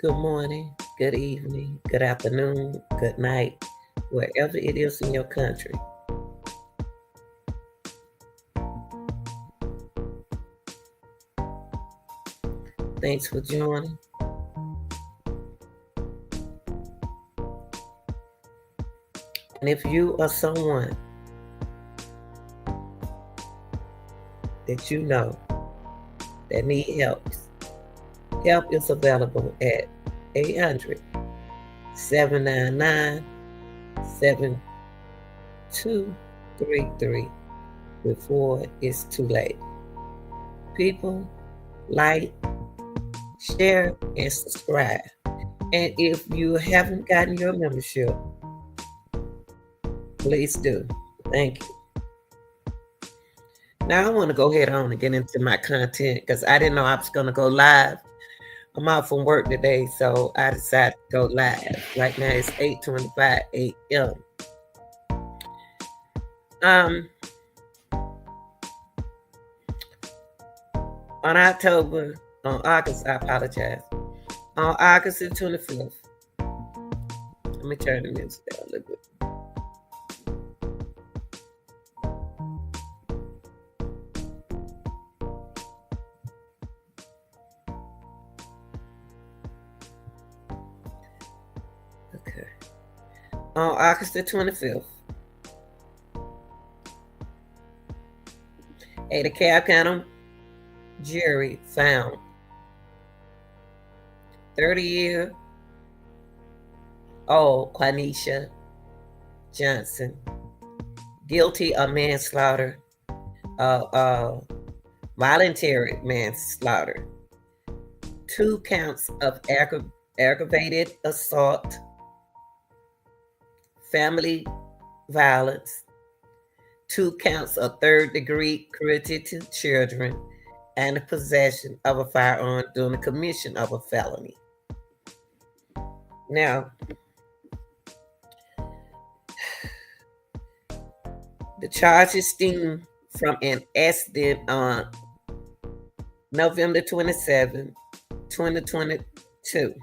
Good morning, good evening, good afternoon, good night, wherever it is in your country. Thanks for joining. And if you are someone that you know that need help is available at 800-799-7233 before it's too late. People, like, share, and subscribe. And if you haven't gotten your membership, please do. Thank you. Now I want to go ahead on and get into my content because I didn't know I was going to go live. I'm out from work today, so I decided to go live. Right now it's 8:25 a.m. On August, I apologize. On August the 25th, let me turn the music down a little bit. Okay. On August the 25th, a DeKalb County jury found 30-year-old Quaneesha Johnson guilty of manslaughter, voluntary manslaughter, 2 counts of aggravated assault, family violence, 2 counts of third-degree cruelty to children, and the possession of a firearm during the commission of a felony. Now, the charges stem from an accident on November 27, 2022,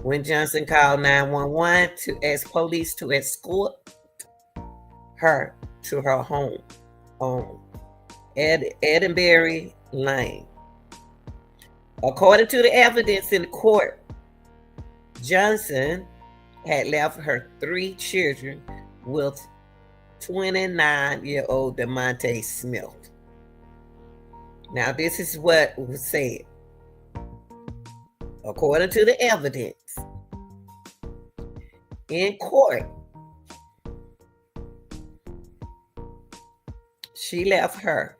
when Johnson called 911 to ask police to escort her to her home on Edinburgh Lane. According to the evidence in court, Johnson had left her 3 children with 29-year-old DeMonte Smith. Now, this is what was said. According to the evidence in court, she left her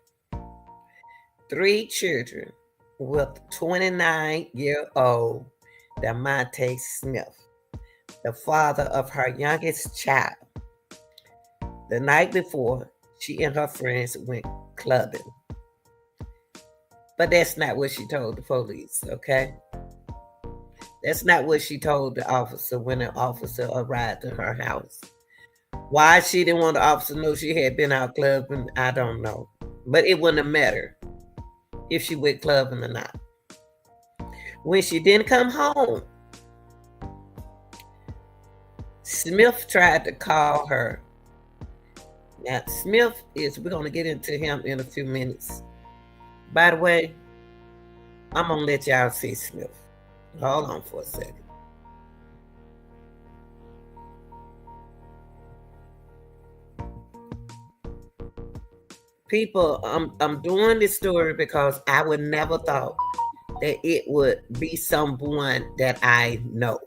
3 children with 29-year-old DeMonte Smith, the father of her youngest child. The night before, she and her friends went clubbing. But that's not what she told the police, okay? That's not what she told the officer when the officer arrived at her house. Why she didn't want the officer to know she had been out clubbing, I don't know. But it wouldn't have mattered if she went clubbing or not. When she didn't come home, Smith tried to call her. Now, Smith we're going to get into him in a few minutes. By the way, I'm going to let y'all see Smith. Hold on for a second. People, I'm doing this story because I would never thought that it would be someone that I know.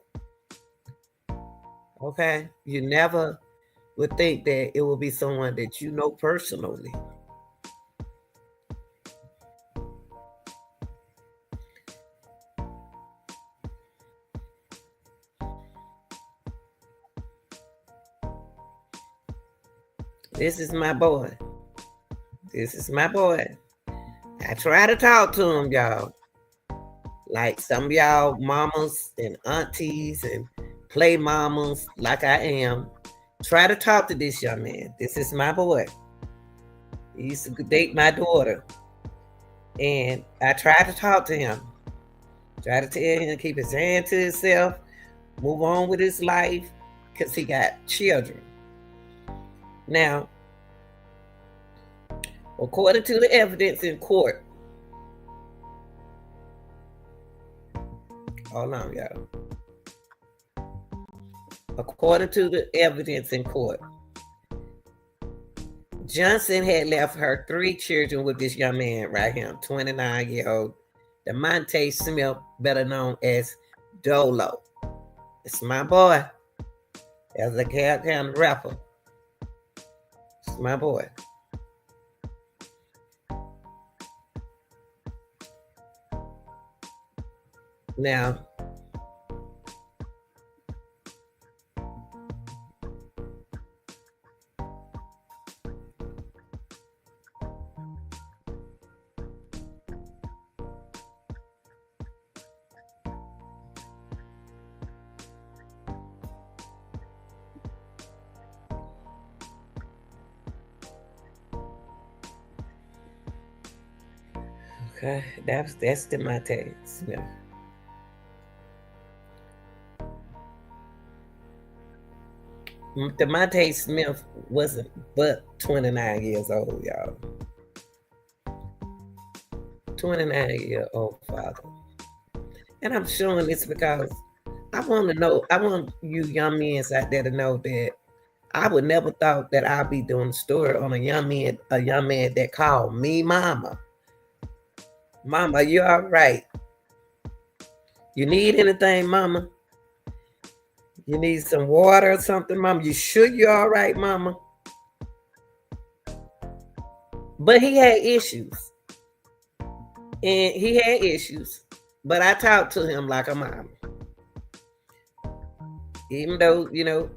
Okay? You never would think that it would be someone that you know personally. This is my boy. This is my boy. I try to talk to him, y'all. Like some of y'all mamas and aunties and play mamas like I am. Try to talk to this young man. This is my boy. He used to date my daughter. And I tried to talk to him. Try to tell him to keep his hand to himself, move on with his life, because he got children. Now, according to the evidence in court, hold on, y'all. According to the evidence in court, Johnson had left her 3 children with this young man right here, 29-year-old DeMonte Smith, better known as Dolo. It's my boy. As a Cal County rapper. It's my boy. Now, okay, that's DeMonte Smith. DeMonte Smith wasn't but 29 years old, y'all. 29-year-old father. And I'm showing this because I want you young men out there to know that I would never thought that I'd be doing a story on a young man that called me mama. Mama, you all right? You need anything, mama? You need some water or something, mama? You sure you're all right, mama? But he had issues. And he had issues. But I talked to him like a mama. Even though, you know,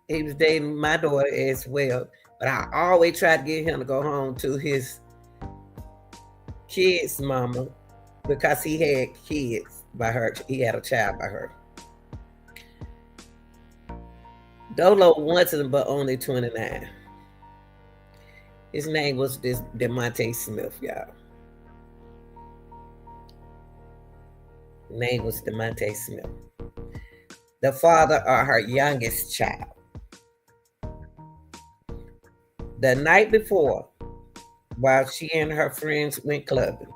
he was dating my daughter as well. But I always tried to get him to go home to his kids' mama because he had kids by her. He had a child by her. Dolo wasn't but only 29. His name was DeMonte Smith, y'all. Name was DeMonte Smith. The father of her youngest child. The night before, while she and her friends went clubbing,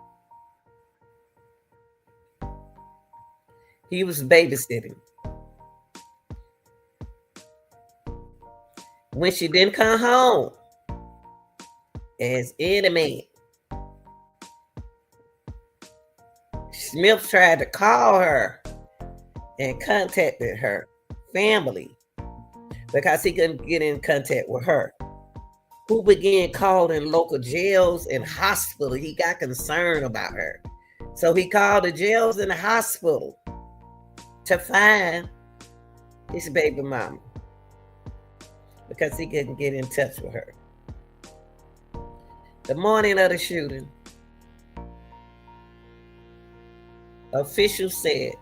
he was babysitting. When she didn't come home, as any man, Smith tried to call her and contacted her family because he couldn't get in contact with her, who began calling local jails and hospitals. He got concerned about her. So he called the jails and the hospital to find his baby mama because he couldn't get in touch with her. The morning of the shooting, officials said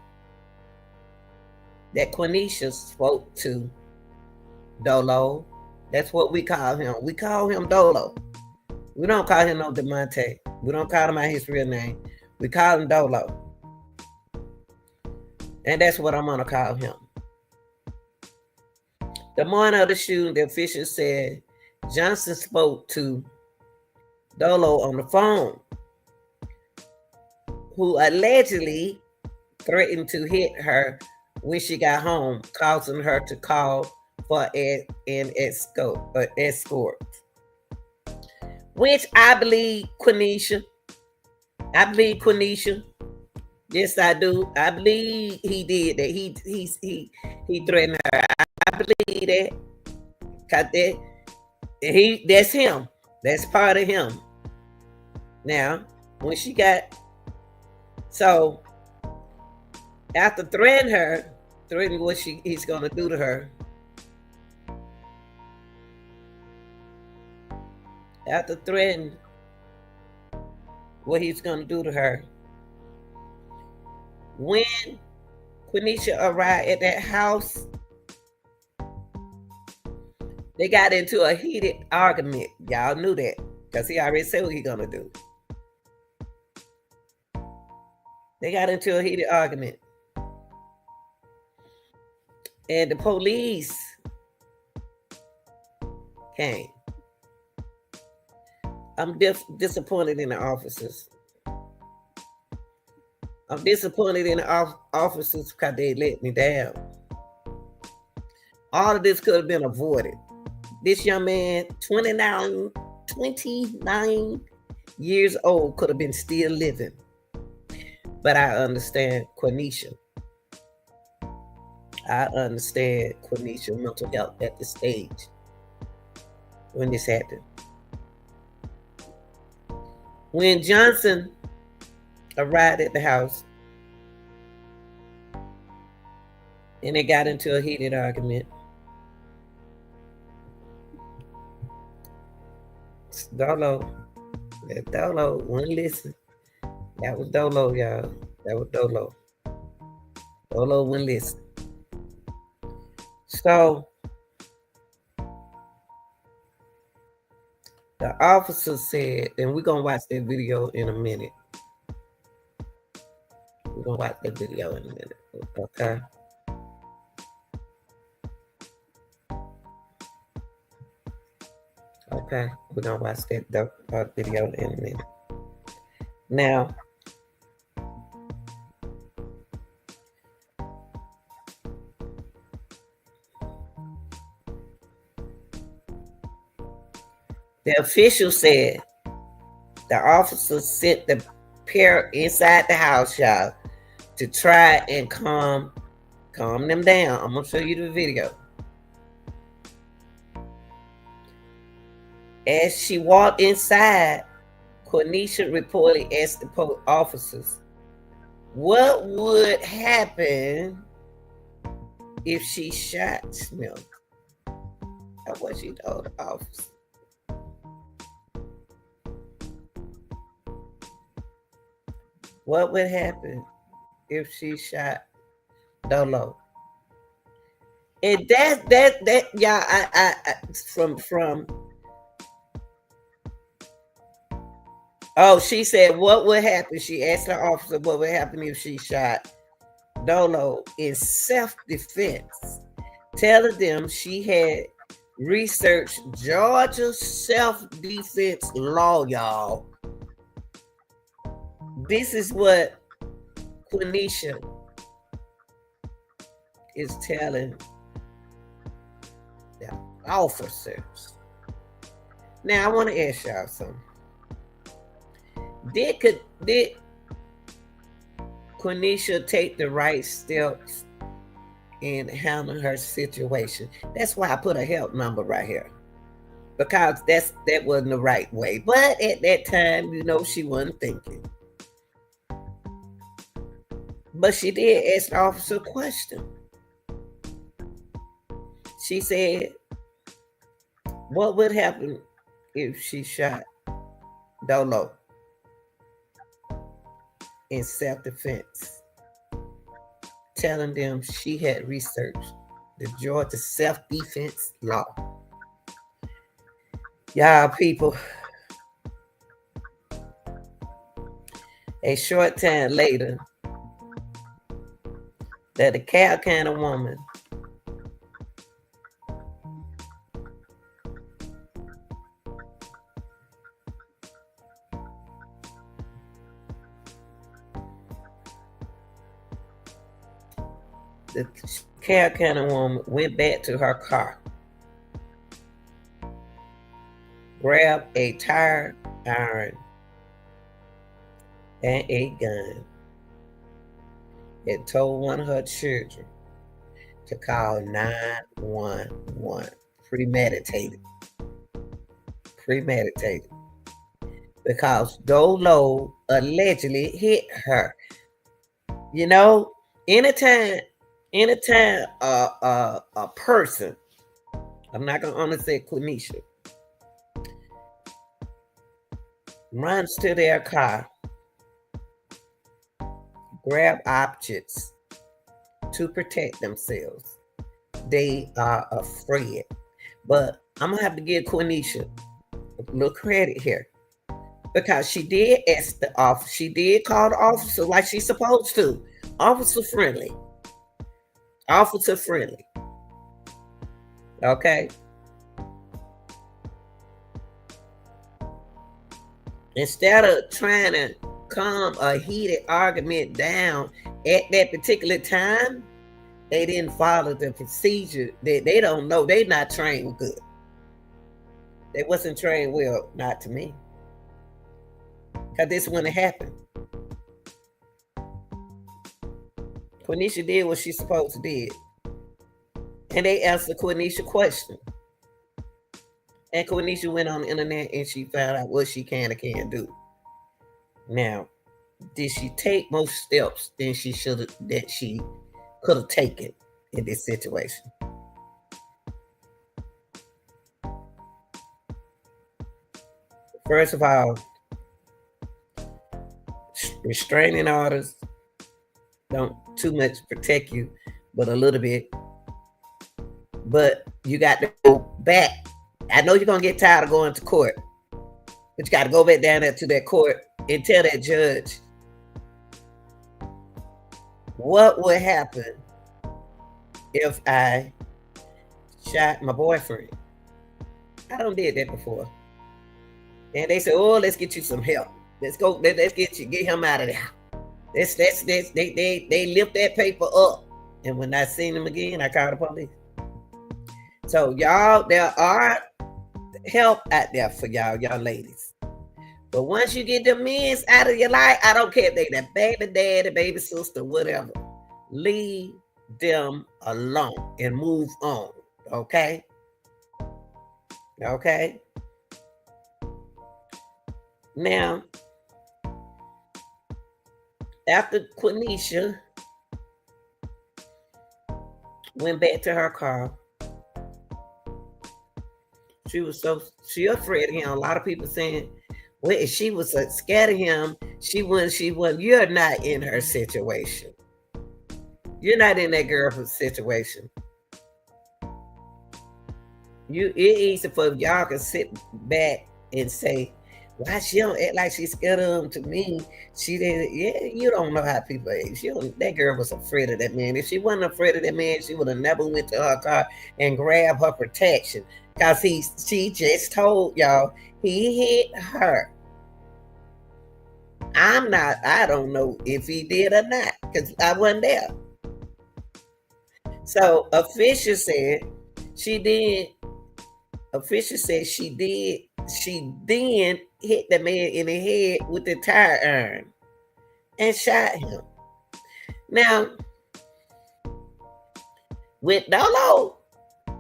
that Quaneesha spoke to Dolo. That's what we call him. We call him Dolo. We don't call him no DeMonte. We don't call him by his real name. We call him Dolo. And that's what I'm going to call him. The morning of the shooting, the officials said Johnson spoke to Dolo on the phone, who allegedly threatened to hit her when she got home, causing her to call for an escort. Which I believe Quaneesha. Yes, I do. I believe he did that. He threatened her. I believe that. Cause that's him. That's part of him. Now, when she got after threatening what he's gonna do to her. After threatening what he's gonna do to her, when Quaneesha arrived at that house, they got into a heated argument. Y'all knew that because he already said what he's gonna do. They got into a heated argument. And the police came. I'm disappointed in the officers. I'm disappointed in the officers because they let me down. All of this could have been avoided. This young man, 29 years old, could have been still living. But I understand Quaneesha. I understand Quaneesha mental health at the stage when this happened. When Johnson arrived at the house and they got into a heated argument, Dolo wouldn't listen. That was Dolo, y'all. That was Dolo. Dolo wouldn't listen. So the officer said, and we're gonna watch that video in a minute. We're gonna watch that video in a minute, okay? Okay, we're gonna watch that video in a minute. Now, the official said the officer sent the pair inside the house, y'all, to try and calm them down. I'm gonna show you the video. As she walked inside, Quaneesha reportedly asked the officers, what would happen if she shot Smith? That's what she told the officer. What would happen if she shot Dolo? And that y'all, I from oh, she said, what would happen? She asked the officer what would happen if she shot Dolo in self-defense, telling them she had researched Georgia self-defense law, y'all. This is what Quaneesha is telling the officers. Now, I want to ask y'all something. Did Quaneesha take the right steps in handling her situation? That's why I put a help number right here, because that wasn't the right way. But at that time, she wasn't thinking. But she did ask the officer a question. She said, what would happen if she shot Dolo in self-defense, telling them she had researched the Georgia self-defense law. Y'all people, a short time later, that the Cobb County woman went back to her car, grabbed a tire iron and a gun, and told one of her children to call 911. Premeditated. Because Dolo allegedly hit her. Anytime a person, I'm not gonna only say Quaneesha, runs to their car, grab objects to protect themselves, they are afraid. But I'm gonna have to give Quaneesha a little credit here. because she did ask the officer. She did call the officer like she's supposed to. Officer friendly. Officer friendly. Okay. Instead of trying to calm a heated argument down at that particular time, they didn't follow the procedure. They don't know. They not trained good. They wasn't trained well, not to me. Because this wouldn't have happened. Quaneesha did what she's supposed to did. And they answered Quaneesha question. And Quaneesha went on the internet and she found out what she can and can't do. Now, did she take more steps than she should have, that she could have taken in this situation? First of all, restraining orders don't too much protect you, but a little bit. But you got to go back. I know you're going to get tired of going to court, but you got to go back down there to that court and tell that judge what would happen if I shot my boyfriend. I don't did that before. And they said, oh, let's get you some help. Let's go, let's get him out of there. They lift that paper up. And when I seen him again, I called the police. So y'all, there are help out there for y'all ladies. But once you get the men out of your life, I don't care if they the baby daddy, baby sister, whatever. Leave them alone and move on. Okay? Okay? Now, after Quaneesha went back to her car, she afraid of him. A lot of people saying, well, if she was scared of him, she wouldn't. You're not in her situation. You're not in that girl's situation. It's easy for y'all to sit back and say, why she don't act like she's scared of him to me? She didn't. Yeah, you don't know how people act. That girl was afraid of that man. If she wasn't afraid of that man, she would have never went to her car and grabbed her protection. Because she just told y'all he hit her. I don't know if he did or not, because I wasn't there. So official said she did. Official said she did. She then hit the man in the head with the tire iron and shot him. Now, with Dolo,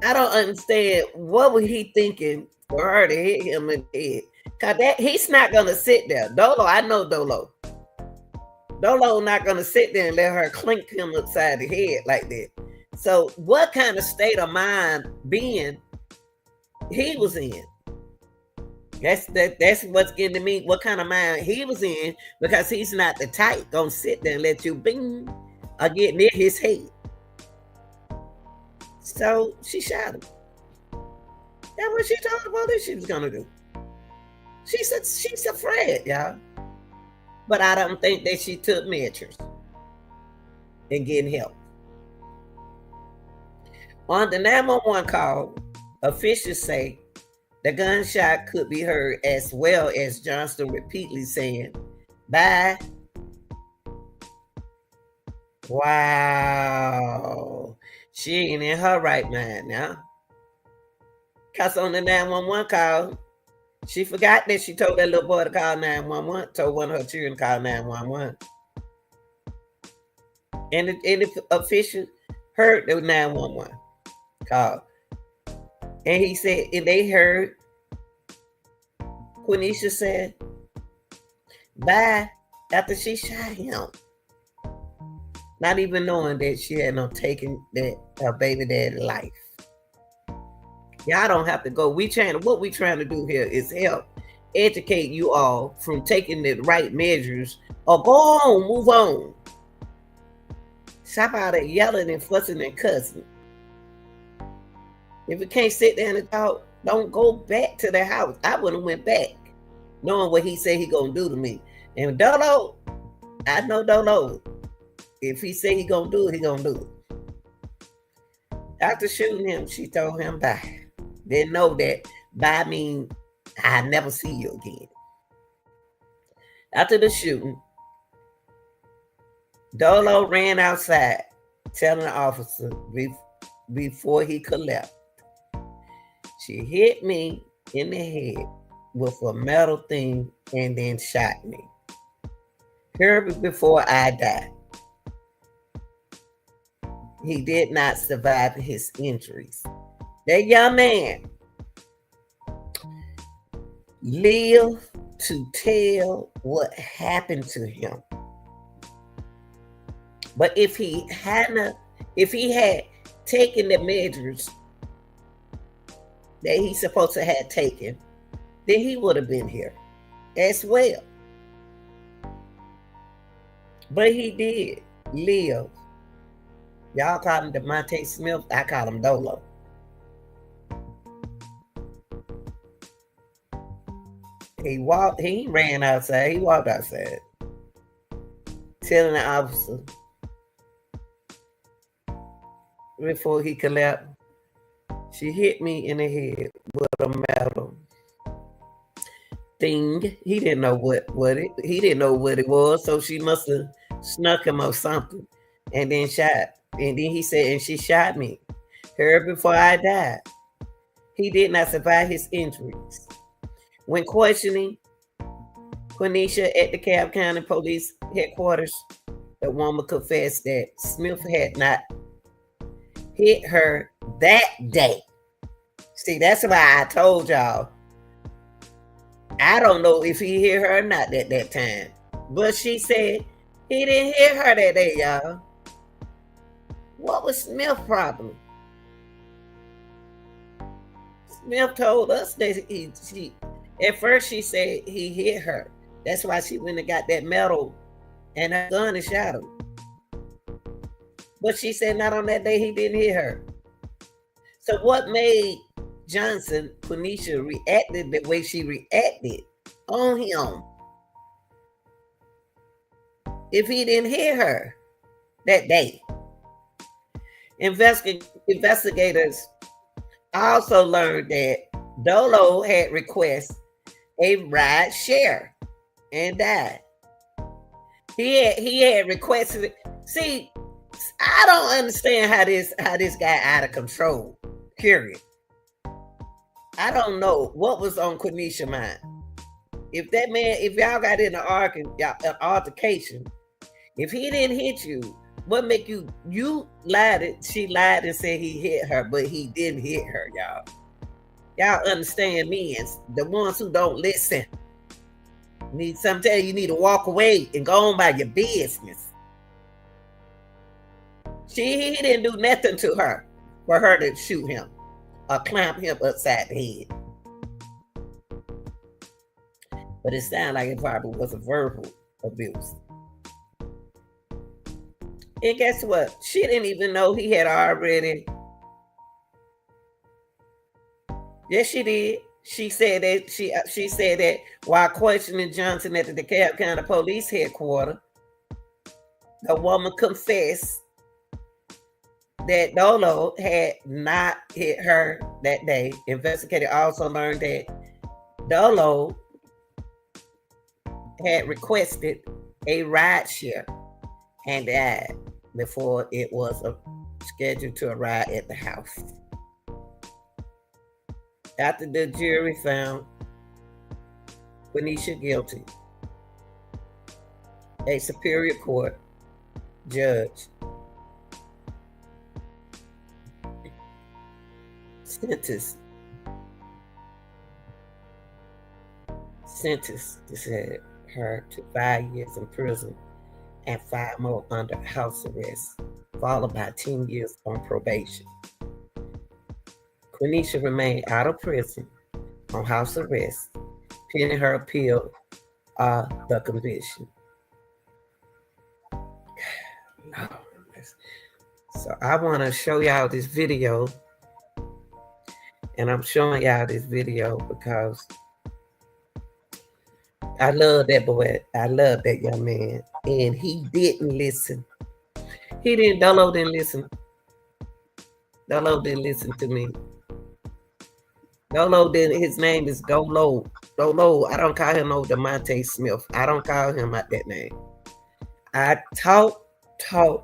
I don't understand what was he thinking for her to hit him in the head. Cause he's not gonna sit there. Dolo, I know Dolo. Dolo not gonna sit there and let her clink him upside the head like that. So what kind of state of mind being he was in? That's what's getting to me. What kind of mind he was in, because he's not the type gonna sit there and let you bing or get near his head. So she shot him. That's what she told the police she was gonna do. She said she's afraid, y'all. But I don't think that she took measures and getting help. On the 911 call, officials say the gunshot could be heard, as well as Johnston repeatedly saying, bye. Wow. She ain't in her right mind now. Because on the 911 call, she forgot that she told that little boy to call 911, told one of her children to call 911. And the official heard the 911 call. And he said, and they heard Quaneesha said, bye, after she shot him. Not even knowing that she had no taking that her baby daddy's life. Y'all don't have to go. What we trying to do here is help educate you all from taking the right measures, or go on, move on. Stop out of yelling and fussing and cussing. If you can't sit down and talk, don't go back to the house. I wouldn't have went back. knowing what he said he gonna do to me. And Dolo, I know Dolo. If he say he gonna do it, he gonna do it. After shooting him, she told him bye. Didn't know that bye mean I never see you again. After the shooting, Dolo ran outside, telling the officer before he collapsed. She hit me in the head with a metal thing and then shot me. Here before I died. He did not survive his injuries. That young man lived to tell what happened to him. But if he had taken the measures that he's supposed to have taken, then he would have been here as well. But he did live. Y'all call him DeMonte Smith. I call him Dolo. He ran outside. He walked outside, telling the officer before he collapsed, she hit me in the head with a metal thing. He didn't know what it was, so she must have snuck him or something, and then shot. And then he said, and she shot me. Her before I died. He did not survive his injuries. When questioning Quaneesha at the Cobb County Police Headquarters, the woman confessed that Smith had not hit her that day. See, that's why I told y'all. I don't know if he hit her or not at that time. But she said he didn't hit her that day, y'all. What was Smith's problem? Smith told us that at first she said he hit her. That's why she went and got that metal and her gun and shot him. But she said not on that day he didn't hit her. So what made Quaneesha reacted the way she reacted on him if he didn't hit her that day? Investigators also learned that Dolo had requested a ride share and died. He had requested it. See, I don't understand how this guy out of control. Period. I don't know what was on Quaneesha's mind. If y'all got in an altercation, if he didn't hit you, what make you lied? She lied and said he hit her, but he didn't hit her, y'all. Y'all understand me, and the ones who don't listen. Sometimes you need to walk away and go on by your business. He didn't do nothing to her for her to shoot him or clamp him upside the head. But it sounded like it probably was a verbal abuse. And guess what? She didn't even know he had already. Yes, she did. She said that while questioning Johnson at the DeKalb County Police Headquarters, the woman confessed that Dolo had not hit her that day. Investigators also learned that Dolo had requested a ride share and died before it was scheduled to arrive at the house. After the jury found Quaneesha guilty, a Superior Court judge sentenced her to 5 years in prison and 5 more under house arrest, followed by 10 years on probation. Quaneesha remained out of prison on house arrest, pending her appeal of the conviction. So I want to show y'all this video, and I'm showing y'all this video because I love that boy. I love that young man. And he didn't listen. He didn't, Dolo didn't listen. Dolo didn't listen to me. Dolo didn't, his name is Dolo. Dolo, I don't call him no DeMonte Smith. I don't call him out that name. I talk,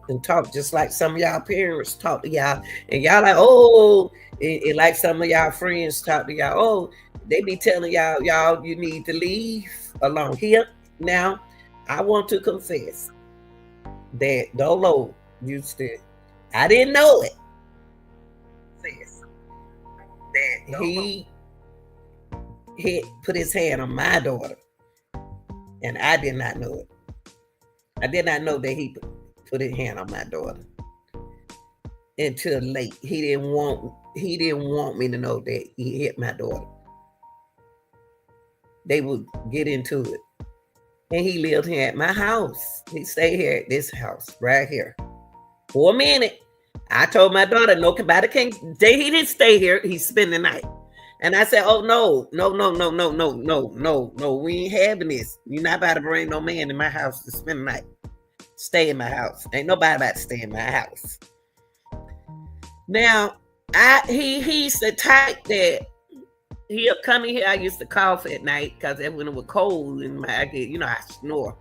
and talk just like some of y'all parents talk to y'all. And y'all like, oh, and like some of y'all friends talk to y'all, oh, they be telling y'all, you need to leave alone. Here, now, I want to confess that Dolo used to, I didn't know it, that he put his hand on my daughter. And I did not know it. I did not know that he put his hand on my daughter until late. He didn't want me to know that he hit my daughter. They would get into it. And he lived here at my house. He stayed here at this house right here for a minute. I told my daughter, nobody can. He didn't stay here. He spent the night. And I said, oh, no. We ain't having this. You're not about to bring no man in my house to spend the night. Stay in my house. Ain't nobody about to stay in my house. Now, he's the type that he'll come in here. I used to cough at night because when it was cold and I snore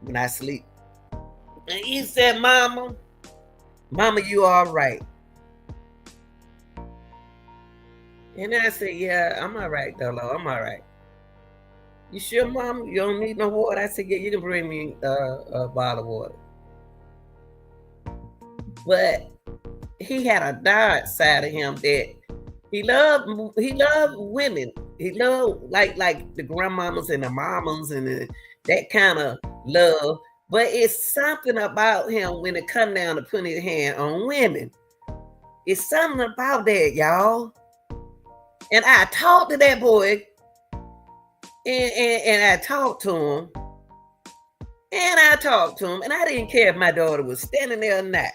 when I sleep. And he said, Mama, you all right? And I said, yeah, I'm all right, Dolo. I'm all right. You sure, Mom? You don't need no water? I said, yeah, you can bring me a bottle of water. But he had a dark side of him that he loved women. He loved like the grandmamas and the mamas and that kind of love. But it's something about him when it come down to putting his hand on women. It's something about that, y'all. And I talked to that boy, and I talked to him, and I didn't care if my daughter was standing there or not.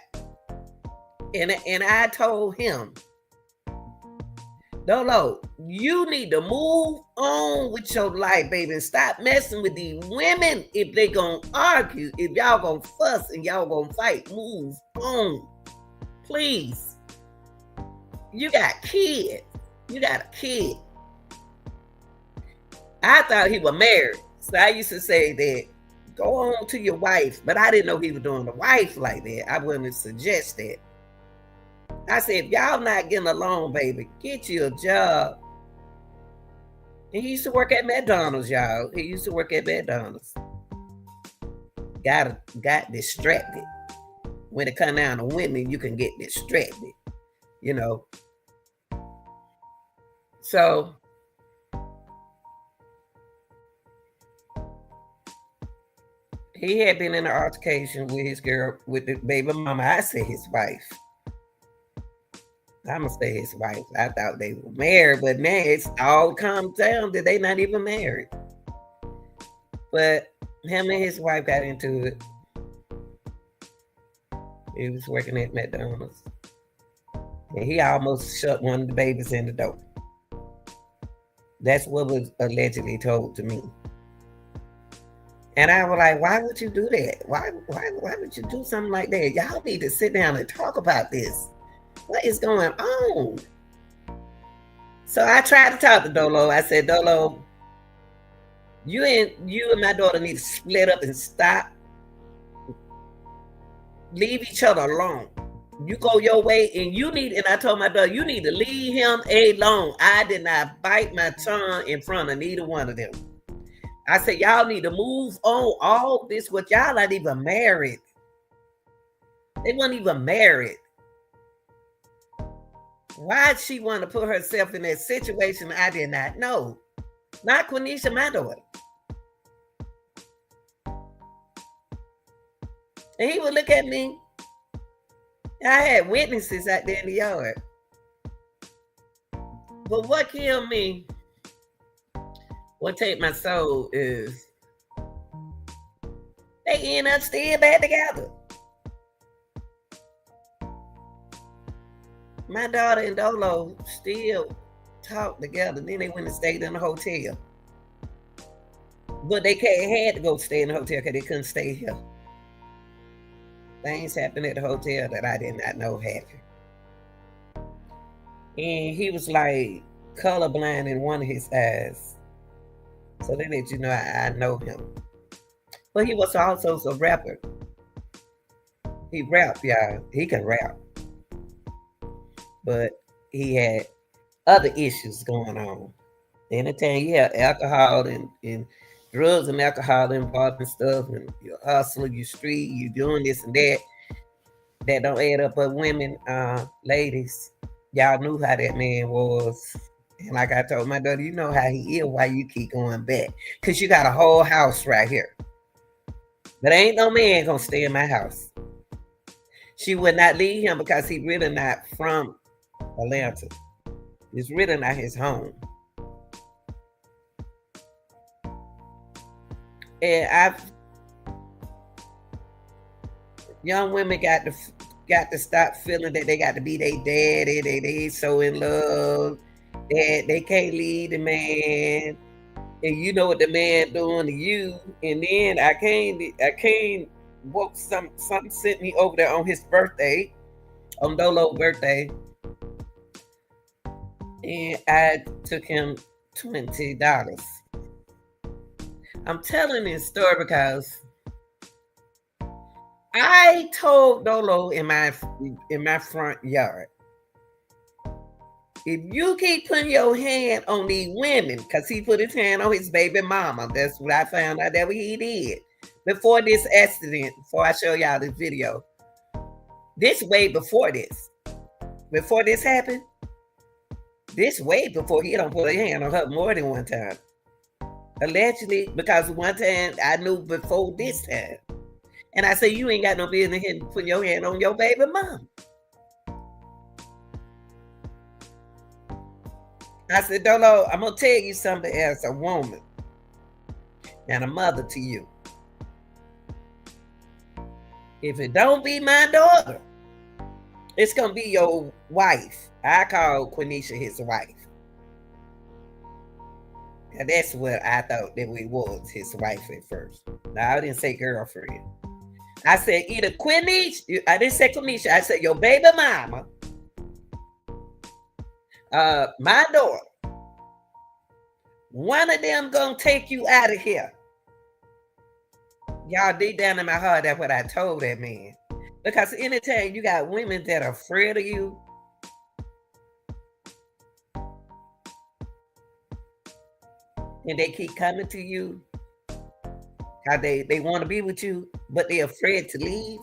And I told him, Dolo, you need to move on with your life, baby, and stop messing with these women. If they gonna argue, if y'all gonna fuss and y'all gonna fight, move on, please. You got kids. You got a kid. I thought he was married. So I used to say that, go on to your wife. But I didn't know he was doing the wife like that. I wouldn't suggest that. I said, if y'all not getting along, baby, get you a job. And he used to work at McDonald's, y'all. He used to work at McDonald's. Got distracted. When it come down to women, you can get distracted, you know. So he had been in an altercation with his girl, with the baby mama. I said his wife. I'm gonna say his wife. I thought they were married, but now it's all comes down that they not even married. But him and his wife got into it. He was working at McDonald's. And he almost shut one of the babies in the door. That's what was allegedly told to me. And I was like, why would you do that? Why would you do something like that? Y'all need to sit down and talk about this. What is going on? So I tried to talk to Dolo. I said, Dolo, you and my daughter need to split up and stop. Leave each other alone. You go your way, and I told my daughter, you need to leave him alone. I did not bite my tongue in front of neither one of them. I said, y'all need to move on. All this, what y'all not even married. They weren't even married. Why'd she want to put herself in that situation? I did not know. Not Quaneesha, my daughter. And he would look at me. I had witnesses out there in the yard. But what killed me, what take my soul is they end up still back together. My daughter and Dolo still talk together. Then they went and stayed in a hotel. But they had to go stay in the hotel because they couldn't stay here. Things happened at the hotel that I did not know happened. And he was like colorblind in one of his eyes. So they let you know I know him. But he was also a rapper. He rapped, y'all. He can rap. But he had other issues going on. Anytime you have alcohol and drugs and alcohol involved and stuff, and you're hustling, you street, you doing this and that don't add up. But women, ladies, y'all knew how that man was. And like I told my daughter, you know how he is, why you keep going back. Because you got a whole house right here. But ain't no man gonna stay in my house. She would not leave him because he really not from Atlanta. It's really not his home. And young women got to stop feeling that they got to be their daddy. They so in love that they can't lead the man, and you know what the man doing to you. And then I can't woke something sent me over there on his birthday, on Dolo's birthday, and I took him $20. I'm telling this story because I told Dolo in my front yard, if you keep putting your hand on these women, because he put his hand on his baby mama. That's what I found out that he did. Before this accident, before I show y'all this video. This way before this. Before this happened, this way before he don't put a hand on her more than one time. Allegedly, because one time I knew before this time. And I said, you ain't got no business putting your hand on your baby mom. I said, Dolo, I'm going to tell you something as a woman and a mother to you. If it don't be my daughter, it's going to be your wife. I call Quaneesha his wife. And that's what I thought that we was, his wife at first. Now, I didn't say girlfriend. I said either Quaneesha, I didn't say Quaneesha, I said your baby mama, my daughter, one of them gonna take you out of here. Y'all, deep down in my heart, that's what I told that man. Because anytime you got women that are afraid of you, and they keep coming to you, how they want to be with you, but they're afraid to leave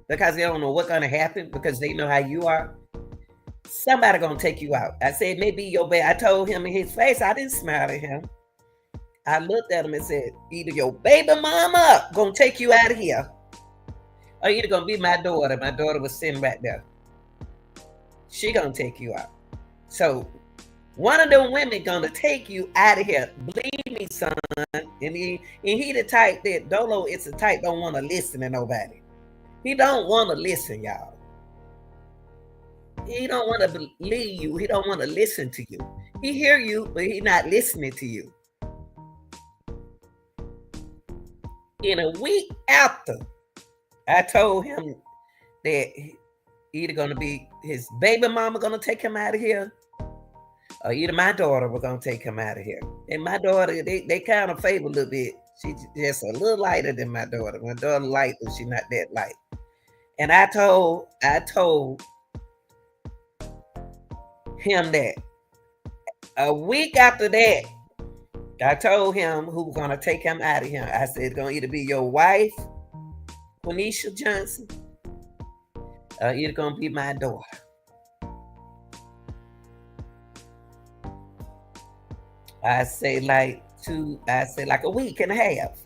because they don't know what's gonna happen because they know how you are. Somebody gonna take you out. I said, maybe your baby. I told him in his face, I didn't smile at him. I looked at him and said, either your baby mama gonna take you out of here, or either gonna be my daughter. My daughter was sitting right there. She gonna take you out. So one of them women gonna take you out of here. Believe me, son. And he the type that Dolo is the type don't want to listen to nobody. He don't want to listen, y'all. He don't want to believe you. He don't want to listen to you. He hear you, but he not listening to you. In a week after, I told him that either gonna be his baby mama gonna take him out of here, or either my daughter was gonna take him out of here. And my daughter, they kind of favor a little bit. She's just a little lighter than my daughter. My daughter light, but she's not that light. And I told him that a week after that, I told him who was gonna take him out of here. I said it's gonna either be your wife, Quaneesha Johnson, or either gonna be my daughter. I say like a week and a half.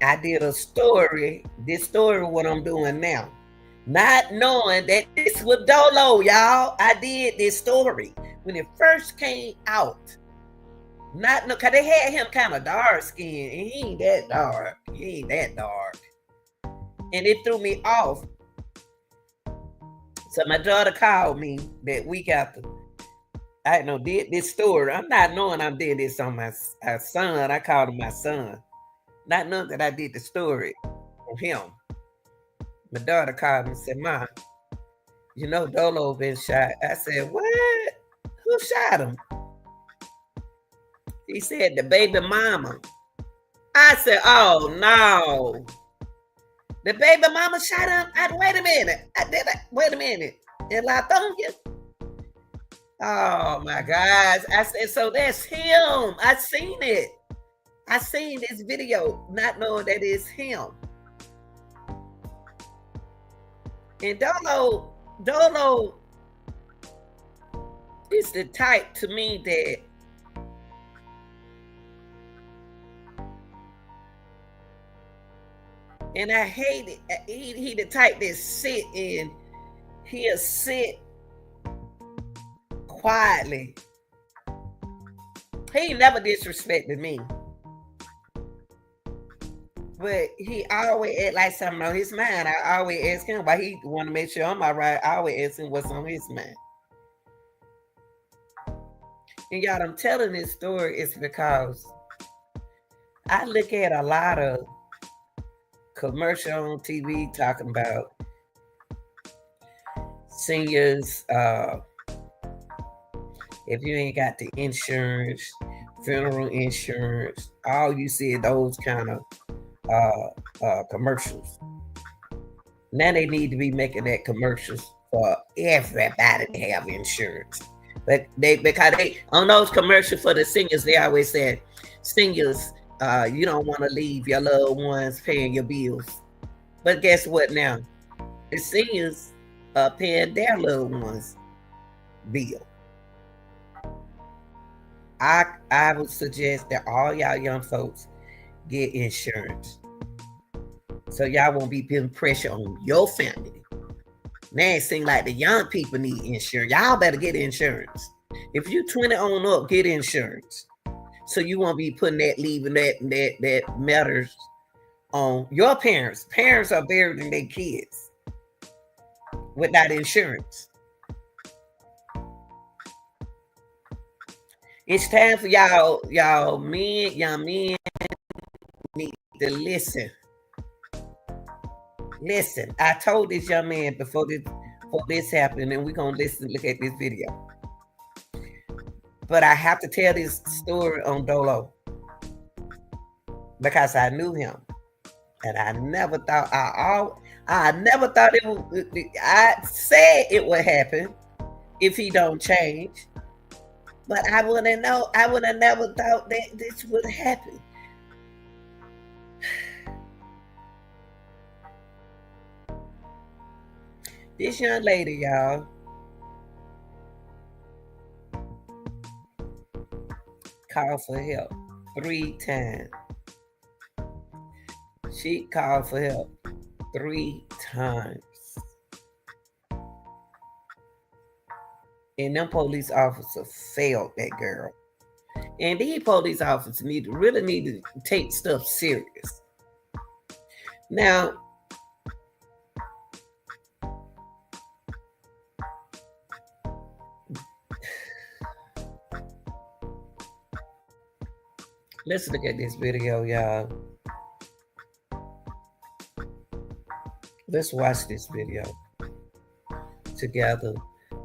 I did a story, this story what I'm doing now. Not knowing that this was Dolo, y'all. I did this story when it first came out. Not no, cause they had him kind of dark skin, and he ain't that dark. He ain't that dark. And it threw me off. So my daughter called me that week after. I know did this story. I'm not knowing I did this on my son. I called him my son. Not knowing that I did the story on him. My daughter called me and said, "Ma, you know Dolo been shot." I said, "What? Who shot him?" He said, "The baby mama." I said, "Oh no. The baby mama shot him." Wait a minute. I did it. Wait a minute. In Latonia? Oh my gosh. I said, so that's him. I seen it. I seen this video, not knowing that it's him. And Dolo is the type to me that and I hate it. He the type that sit and he'll sit quietly. He never disrespected me. But he always act like something on his mind. I always ask him why he want to make sure I'm all right. I always ask him what's on his mind. And y'all, I'm telling this story is because I look at a lot of commercial on TV talking about seniors. If you ain't got the insurance, funeral insurance, all you see are those kind of commercials. Now they need to be making that commercials for everybody to have insurance. But because they on those commercials for the seniors, they always said, seniors, you don't want to leave your loved ones paying your bills. But guess what now? The seniors are paying their loved ones' bill. I would suggest that all y'all young folks get insurance. So y'all won't be putting pressure on your family. Now it seems like the young people need insurance. Y'all better get insurance. If you 20 on up, get insurance. So you won't be putting that, leaving that matters on your parents. Parents are buried in their kids without insurance. It's time for y'all young men need to listen. Listen, I told this young man before this happened, and we're gonna look at this video. But I have to tell this story on Dolo because I knew him, and I never thought I never thought it would. I said it would happen if he don't change, but I would have never thought that this would happen. This young lady, y'all, called for help 3 times. She called for help 3 times. And them police officers failed that girl. And these police officers really need to take stuff serious. Now, let's look at this video, y'all. Let's watch this video together.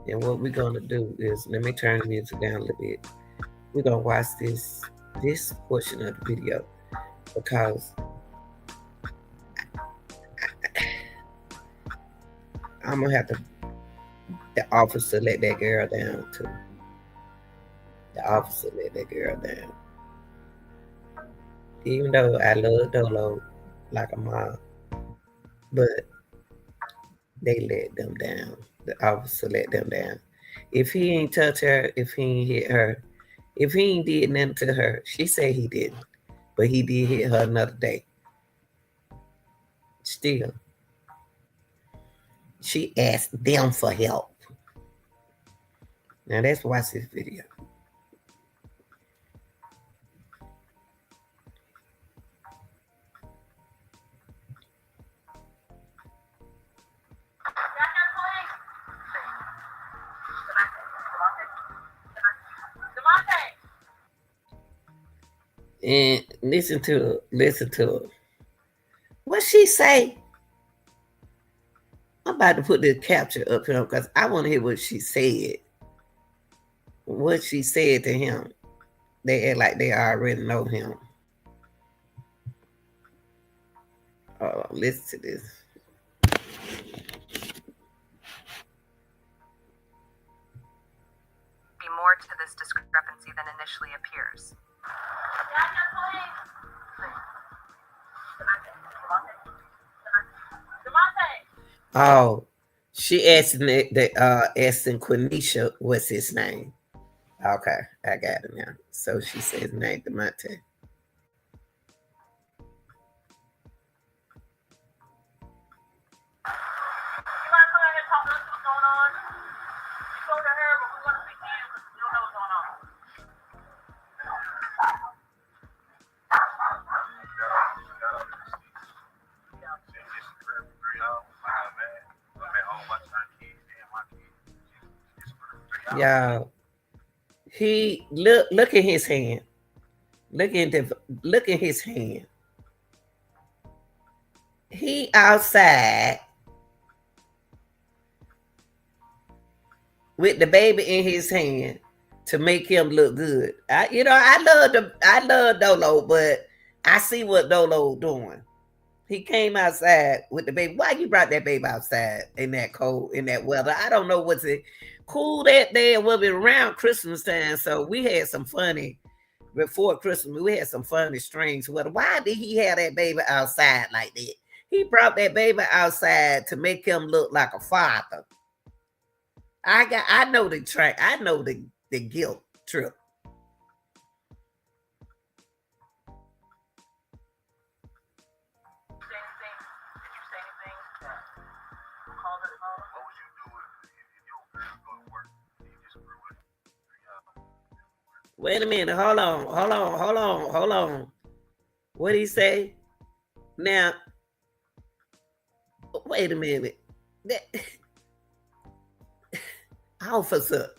And what we're gonna do is, let me turn the music down a little bit. We're gonna watch this portion of the video because I'm gonna have the officer let that girl down too. The officer let that girl down. Even though I love Dolo like a mom, but they let them down. The officer let them down. If he ain't touch her, if he ain't hit her, if he ain't did nothing to her, she said he didn't, but he did hit her another day. Still, she asked them for help. Now let's watch this video. And listen to her. Listen to her. What she say? I'm about to put the capture up here because I want to hear what she said. What she said to him. They act like they already know him. Oh, listen to this. Be more to this discrepancy than initially appears. Oh, she asking Quaneesha what's his name. Okay, I got it now. So she says name Demonte. Y'all, he look at his hand. Look at his hand. He outside with the baby in his hand to make him look good. I love Dolo, but I see what Dolo doing. He came outside with the baby. Why you brought that baby outside in that cold, in that weather? I don't know what's it cool that day. It will be around Christmas time, so we had some funny before Christmas. We had some funny strange weather. Why did he have that baby outside like that? He brought that baby outside to make him look like a father. I know the track. I know the guilt trip. Wait a minute. Hold on. What did he say? Now, wait a minute. That officer.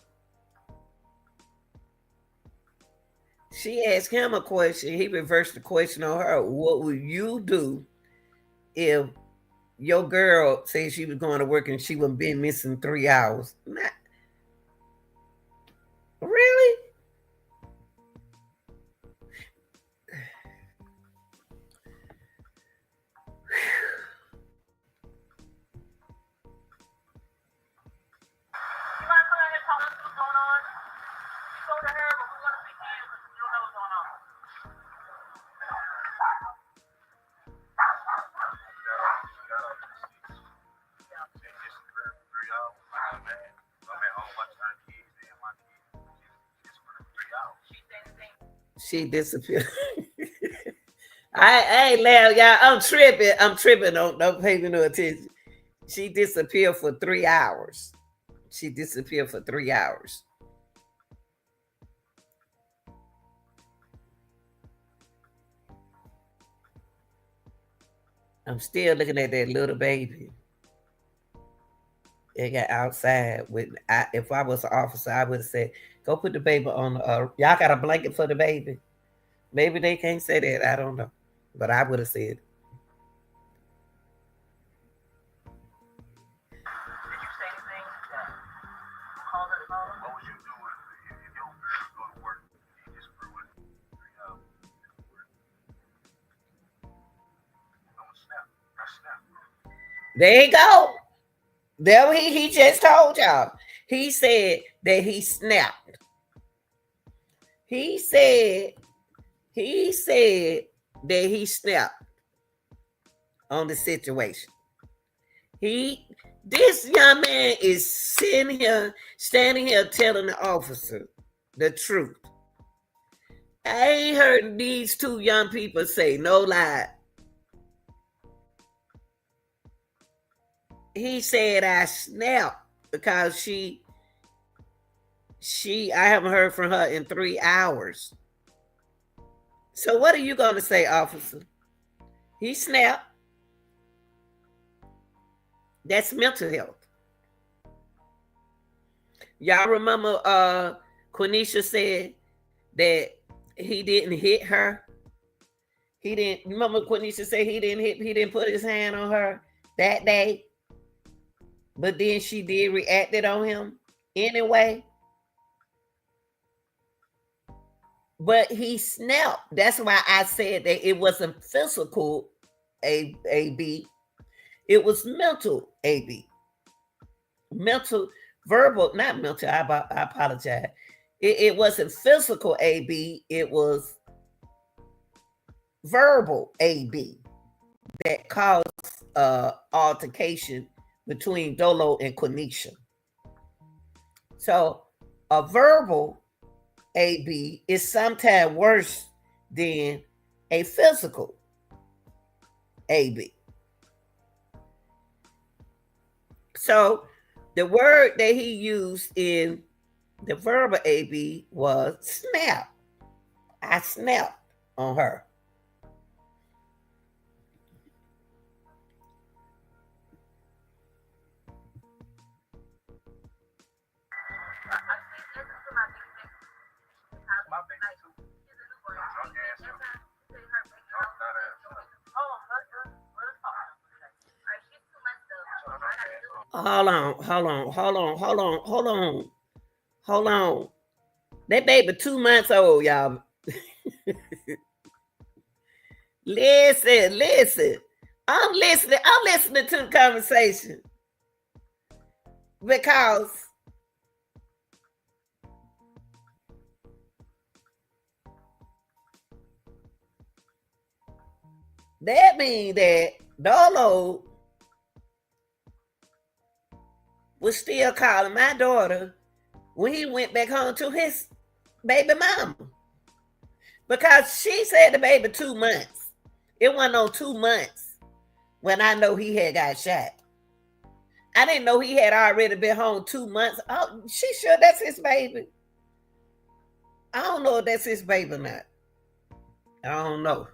She asked him a question. He reversed the question on her. What would you do if your girl said she was going to work and she would been missing 3 hours? Not, really? She disappeared. I ain't loud, y'all. I'm tripping. Don't pay me no attention. She disappeared for 3 hours. She disappeared for 3 hours. I'm still looking at that little baby. They got outside with. If I was an officer, I would have said, "Go put the baby on. Y'all got a blanket for the baby." Maybe they can't say that. I don't know, but I would have said. There you go. There he just told y'all. He said that he snapped. He said that he snapped on the situation. This young man is standing here telling the officer the truth. I ain't heard these two young people say no lie. He said I snapped because I haven't heard from her in 3 hours. So what are you going to say, officer? He snapped. That's mental health. Y'all remember Quaneesha said that he didn't hit her He didn't remember Quaneesha said he didn't put his hand on her that day, but then she did reacted on him anyway. But he snapped. That's why I said that it wasn't physical AB. It was mental AB. Mental, verbal, not mental. I apologize. It wasn't physical AB. It was verbal AB that caused altercation between Dolo and Quaneesha. So a verbal AB is sometimes worse than a physical AB. So the word that he used in the verbal AB was snap. I snapped on her. Hold on. That baby 2 months old, y'all. Listen. I'm listening to the conversation because that means that Dolo was still calling my daughter when he went back home to his baby mama. Because she said the baby 2 months. It wasn't on 2 months when I know he had got shot. I didn't know he had already been home 2 months. Oh, she sure that's his baby. I don't know if that's his baby or not. I don't know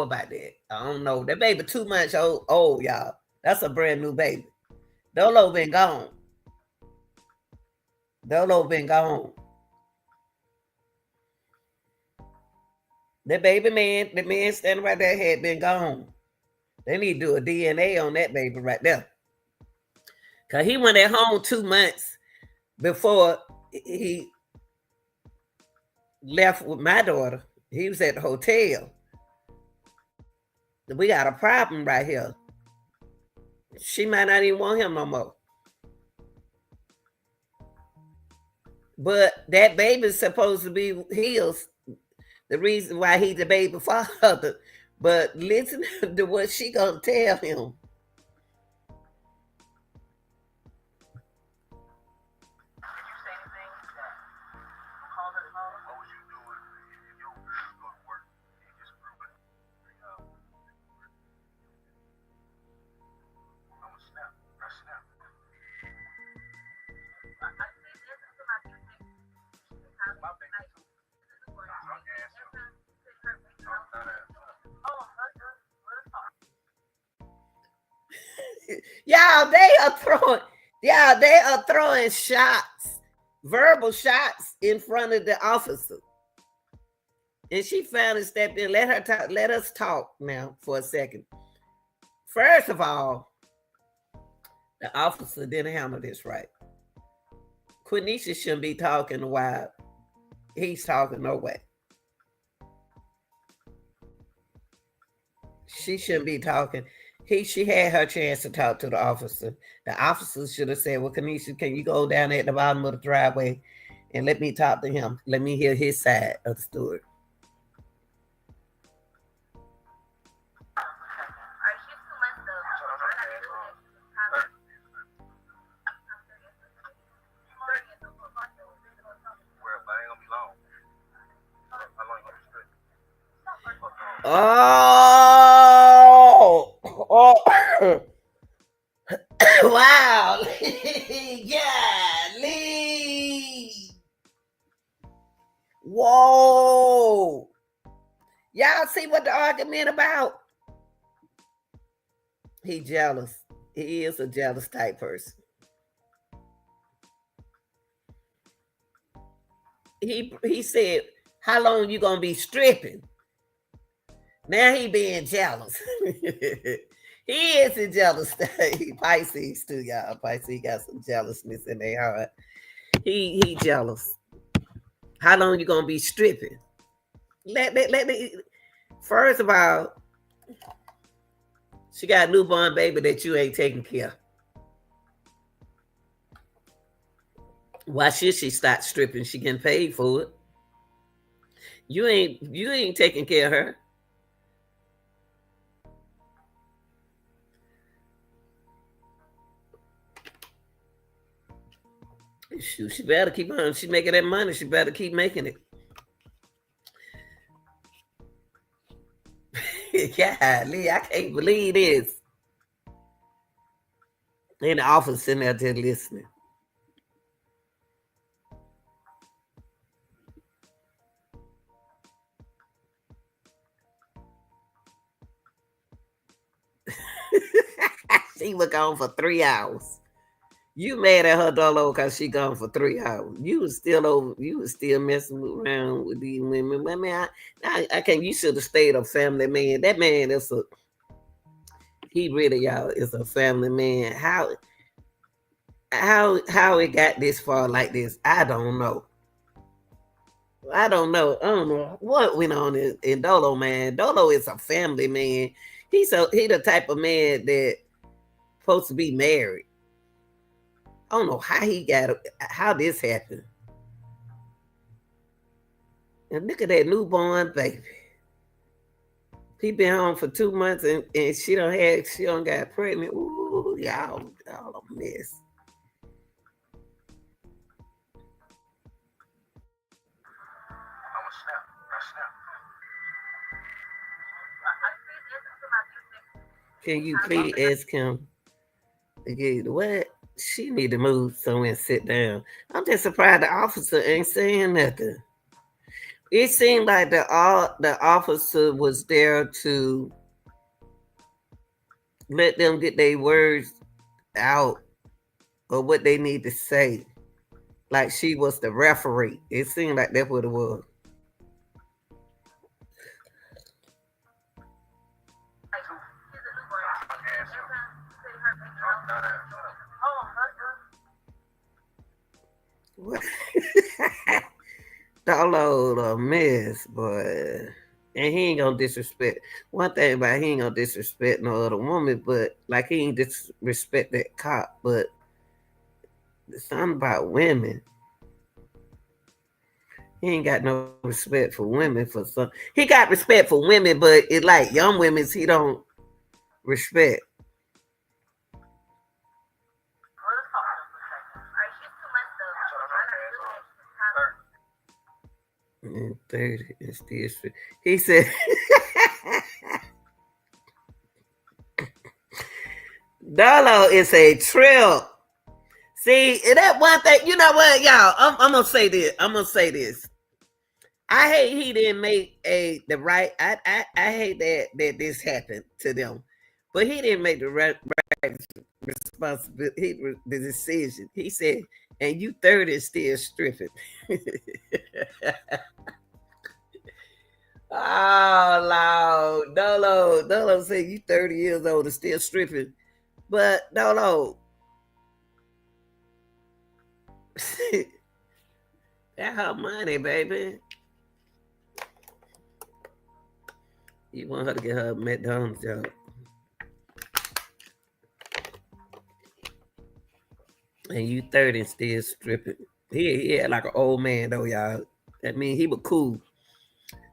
about that. I don't know. That baby 2 months old, y'all. That's a brand new baby. Dolo been gone. That baby man, the man standing right there had been gone. They need to do a DNA on that baby right there. Because he went at home 2 months before he left with my daughter. He was at the hotel. We got a problem right here. She might not even want him no more. But that baby's supposed to be his. The reason why he's the baby father. But listen to what she gonna tell him. Y'all, they are throwing shots, verbal shots in front of the officer. And she finally stepped in. Let us talk now for a second. First of all, the officer didn't handle this right. Quaneesha shouldn't be talking while he's talking no way. She shouldn't be talking. She had her chance to talk to the officer. The officer should have said, well, Quaneesha, can you go down at the bottom of the driveway and let me talk to him? Let me hear his side of the story. Oh. Wow. Golly. Whoa. Y'all see what the argument about? He jealous. He is a jealous type person. He said, how long you gonna be stripping? Now he being jealous. He is a jealous. He Pisces too, y'all. Pisces got some jealousness in their heart. He jealous. How long you gonna be stripping? Let me. First of all, she got a newborn baby that you ain't taking care of. Why should she start stripping? She getting paid for it. You ain't taking care of her. Shoot, she better keep on. She making that money. She better keep making it. Golly, I can't believe this. In the office sitting there just listening. She was gone for 3 hours. You mad at her Dolo because she gone for 3 hours. You was still over. You was still messing around with these women. I mean, I can't. You should have stayed a family man. That man is a. He really, y'all, is a family man. How it got this far like this? I don't know. I don't know. I don't know what went on in Dolo, man. Dolo is a family man. He the type of man that supposed to be married. I don't know how this happened. And look at that newborn baby. He been home for 2 months and she don't got pregnant. Ooh, y'all a mess. Can you please ask him again what? She need to move somewhere and sit down. I'm just surprised the officer ain't saying nothing. It seemed like the officer was there to let them get their words out or what they need to say. Like she was the referee. It seemed like that's what it was. What? Download a mess, boy. And he ain't gonna disrespect. One thing about he ain't gonna disrespect no other woman, but like he ain't disrespect that cop. But something about women. He ain't got no respect for women for some. He got respect for women, but it like young women's he don't respect. And 30 and still straight. He said Dolo is a trip. See, that one thing, you know what, y'all? I'm gonna say this. I'm gonna say this. I hate he didn't make the right. I hate that this happened to them, but he didn't make the right responsibility. The decision. He said, "And you 30 still stripping." Oh, Lord. Dolo said you 30 years old and still stripping. But Dolo, that her money, baby. You want her to get her a McDonald's job. And you 30 and still stripping. He had like an old man though, y'all. I mean, he was cool.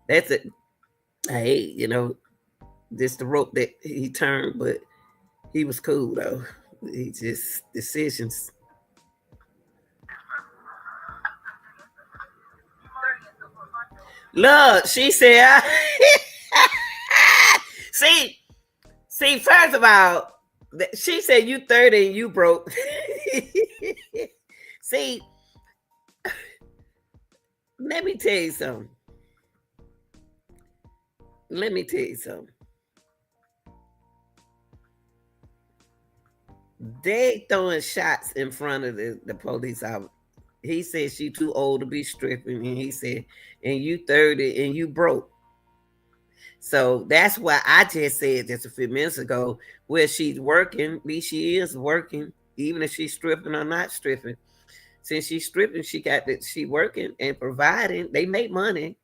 That's it. Hey, this the rope that he turned, but he was cool though. He just decisions. Look, she said, see, first of all, she said you 30 and you broke. See, let me tell you something. Let me tell you something. They throwing shots in front of the police officer. He said she too old to be stripping, and he said, and you 30 and you broke. So that's why I just said just a few minutes ago, where she's working, at least she is working, even if she's stripping or not stripping. Since she's stripping, she got that she working and providing. They make money.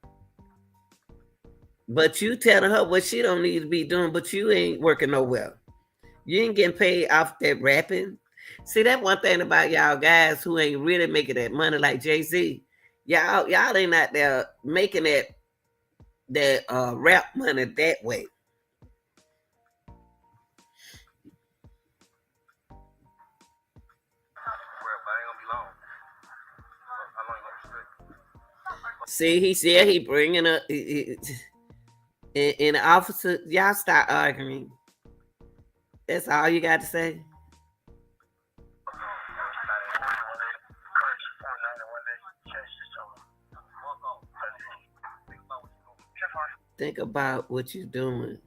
But you telling her what she don't need to be doing, but you ain't working nowhere. You ain't getting paid off that rapping. See, that one thing about y'all guys who ain't really making that money like Jay-Z. Y'all ain't out there making that rap money that way. See, he said he bringing up in the officer. Y'all start arguing. That's all you got to say. Think about what you're doing.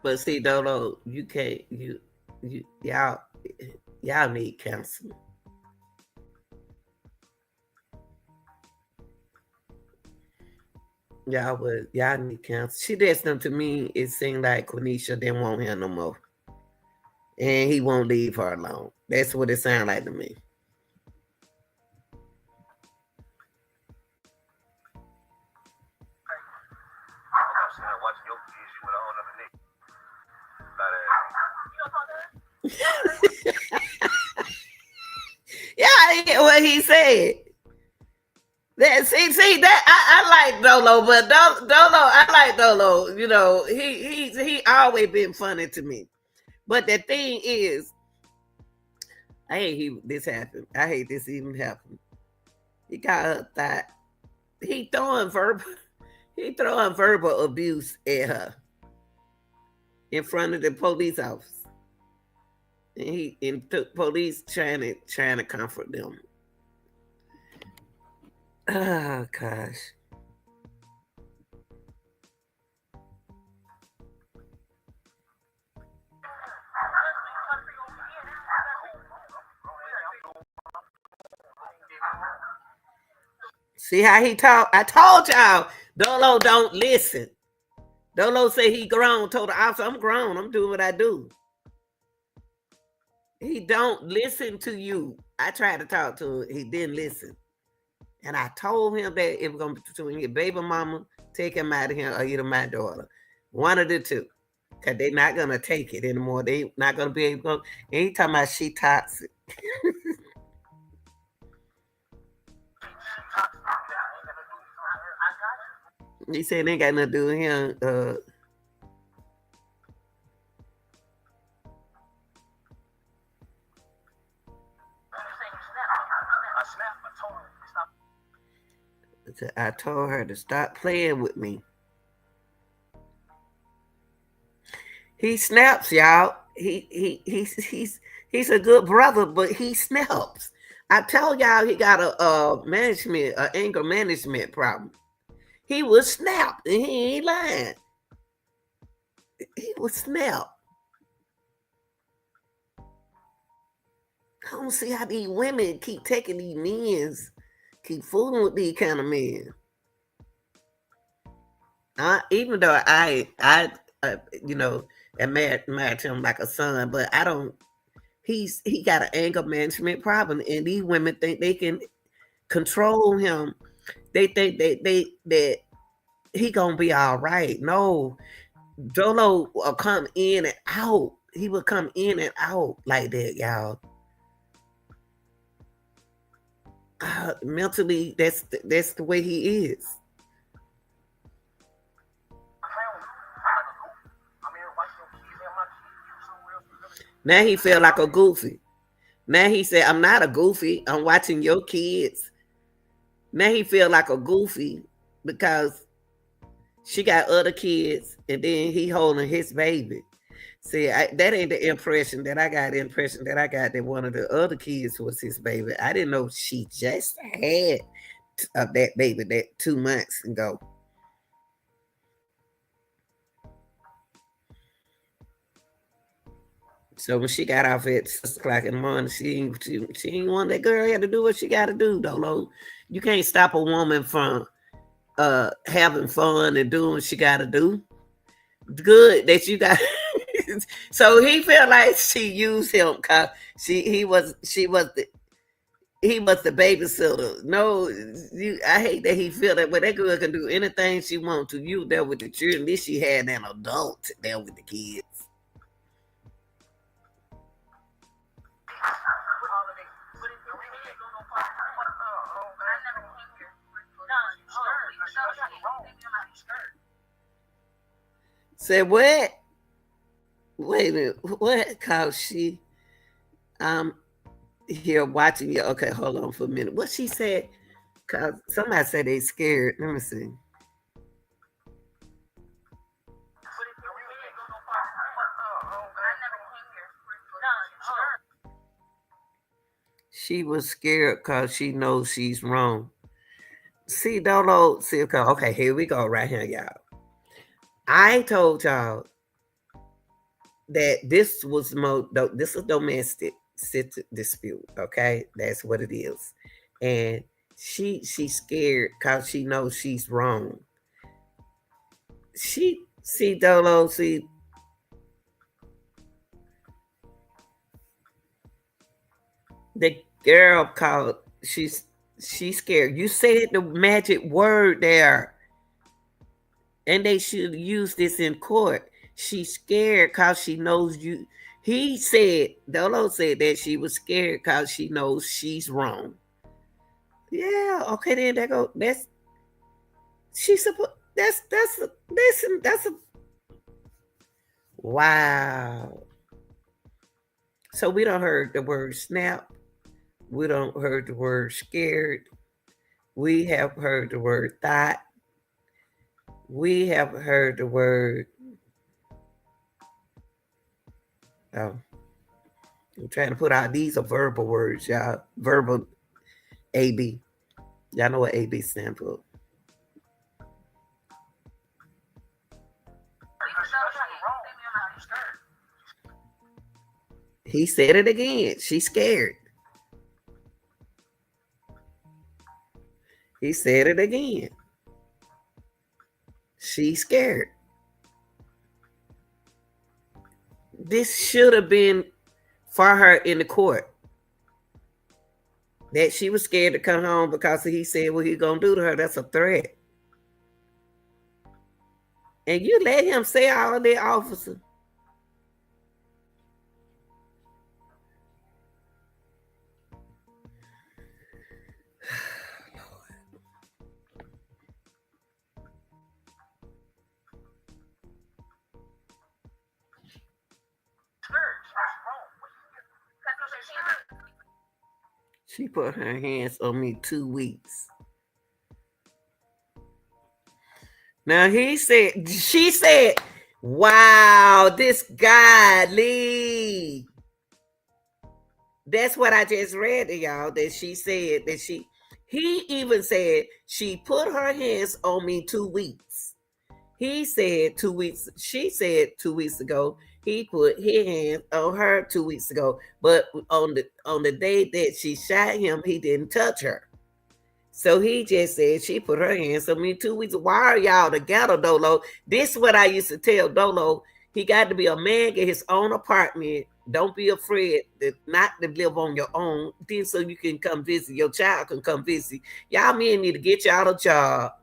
But see, Dolo, you can't. Y'all need counseling. Y'all need counseling. She did something to me. It seemed like Quaneesha didn't want him no more, and he won't leave her alone. That's what it sounded like to me. Yeah, I hear what he said. That see that I like Dolo, but Dolo I like Dolo. You know he always been funny to me. But the thing is, I hate this happened. I hate this even happened. He got her thought. He throwing verbal. He throwing verbal abuse at her in front of the police office, and the police trying to comfort them. Oh gosh. See how he talk? I told y'all, Dolo don't listen. Dolo say he grown. Told the officer, I'm grown. I'm doing what I do. He don't listen to you. I tried to talk to him. He didn't listen. And I told him that it was going to be between your baby mama, take him out of here, or either my daughter. One of the two. Because they're not going to take it anymore. They not going to be able to go. And he talking about she toxic. He said they ain't got nothing to do with him. I told her to stop playing with me. He snaps, y'all. He's a good brother, but he snaps. I tell y'all he got a anger management problem. He was snap, and he ain't lying. He was snap. I don't see how these women keep taking these men's, keep fooling with these kind of men. Even though you know, am married to him like a son, but I don't. He got an anger management problem, and these women think they can control him. They think that he gonna be all right. No, Dolo will come in and out. He will come in and out like that, y'all. Mentally, that's the way he is. Now he feel like a goofy. Now he said, "I'm not a goofy. I'm watching your kids." Now he feel like a goofy because she got other kids, and then he holding his baby. See, that ain't the impression that I got. The impression that I got that one of the other kids was his baby. I didn't know she just had that baby that 2 months ago. So when she got off at 6 o'clock in the morning, she ain't want that girl had to do what she got to do, Dolo. You can't stop a woman from having fun and doing what she got to do. Good that you got. So he felt like she used him because she was the he was the babysitter. No, I hate that he feel that way. That girl can do anything she wants to. You there with the children. At least she had an adult there with the kids. Said what? Wait a minute. What? Cause she here watching you. Okay, hold on for a minute. What she said? Cause somebody said they scared. Let me see. She was scared because she knows she's wrong. See, Dolo, see, okay, here we go, right here, y'all. I told y'all that this is domestic dispute, okay? That's what it is. And she's scared because she knows she's wrong. She see Dolo, see the girl called she's scared. You said the magic word there. And they should use this in court. She's scared because she knows you. He said, Dolo said that she was scared because she knows she's wrong. Yeah, okay, then that go. She's supposed. That's a. Wow. So we don't heard the word snap. We don't heard the word scared. We have heard the word thought. We have heard the word. Oh, I'm trying to put out these are verbal words, y'all. Verbal AB. Y'all know what AB stands for. He said it again. She's scared. He said it again. She's scared. This should have been for her in the court. That she was scared to come home because he said what he gonna do to her. That's a threat. And you let him say all of that, officer. She put her hands on me 2 weeks. Now she said, wow, this guy, Lee. That's what I just read to y'all. That she said that he even said she put her hands on me 2 weeks. He said 2 weeks. She said 2 weeks ago. He put his hands on her 2 weeks ago. But on the day that she shot him, he didn't touch her. So he just said she put her hands on me 2 weeks. Why are y'all together, Dolo? This is what I used to tell Dolo. He got to be a man, get his own apartment. Don't be afraid not to live on your own. Then so you can come visit. Your child can come visit. Y'all men need to get y'all a job.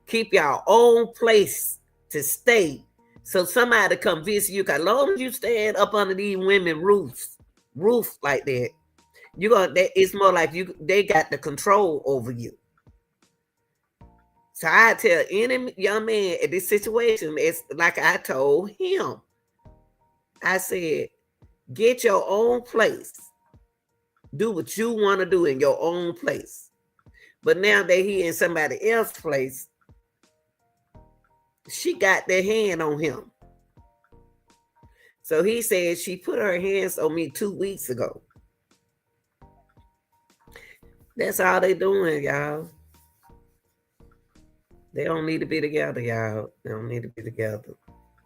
Keep y'all own place to stay. So somebody come visit you. Cause as long as you stand up under these women roof like that, it's more like they got the control over you. So I tell any young man in this situation, it's like I told him. I said, get your own place. Do what you want to do in your own place. But now that he in somebody else's place, she got their hand on him. So he said she put her hands on me 2 weeks ago. That's all they doing, y'all. They don't need to be together, y'all. They don't need to be together.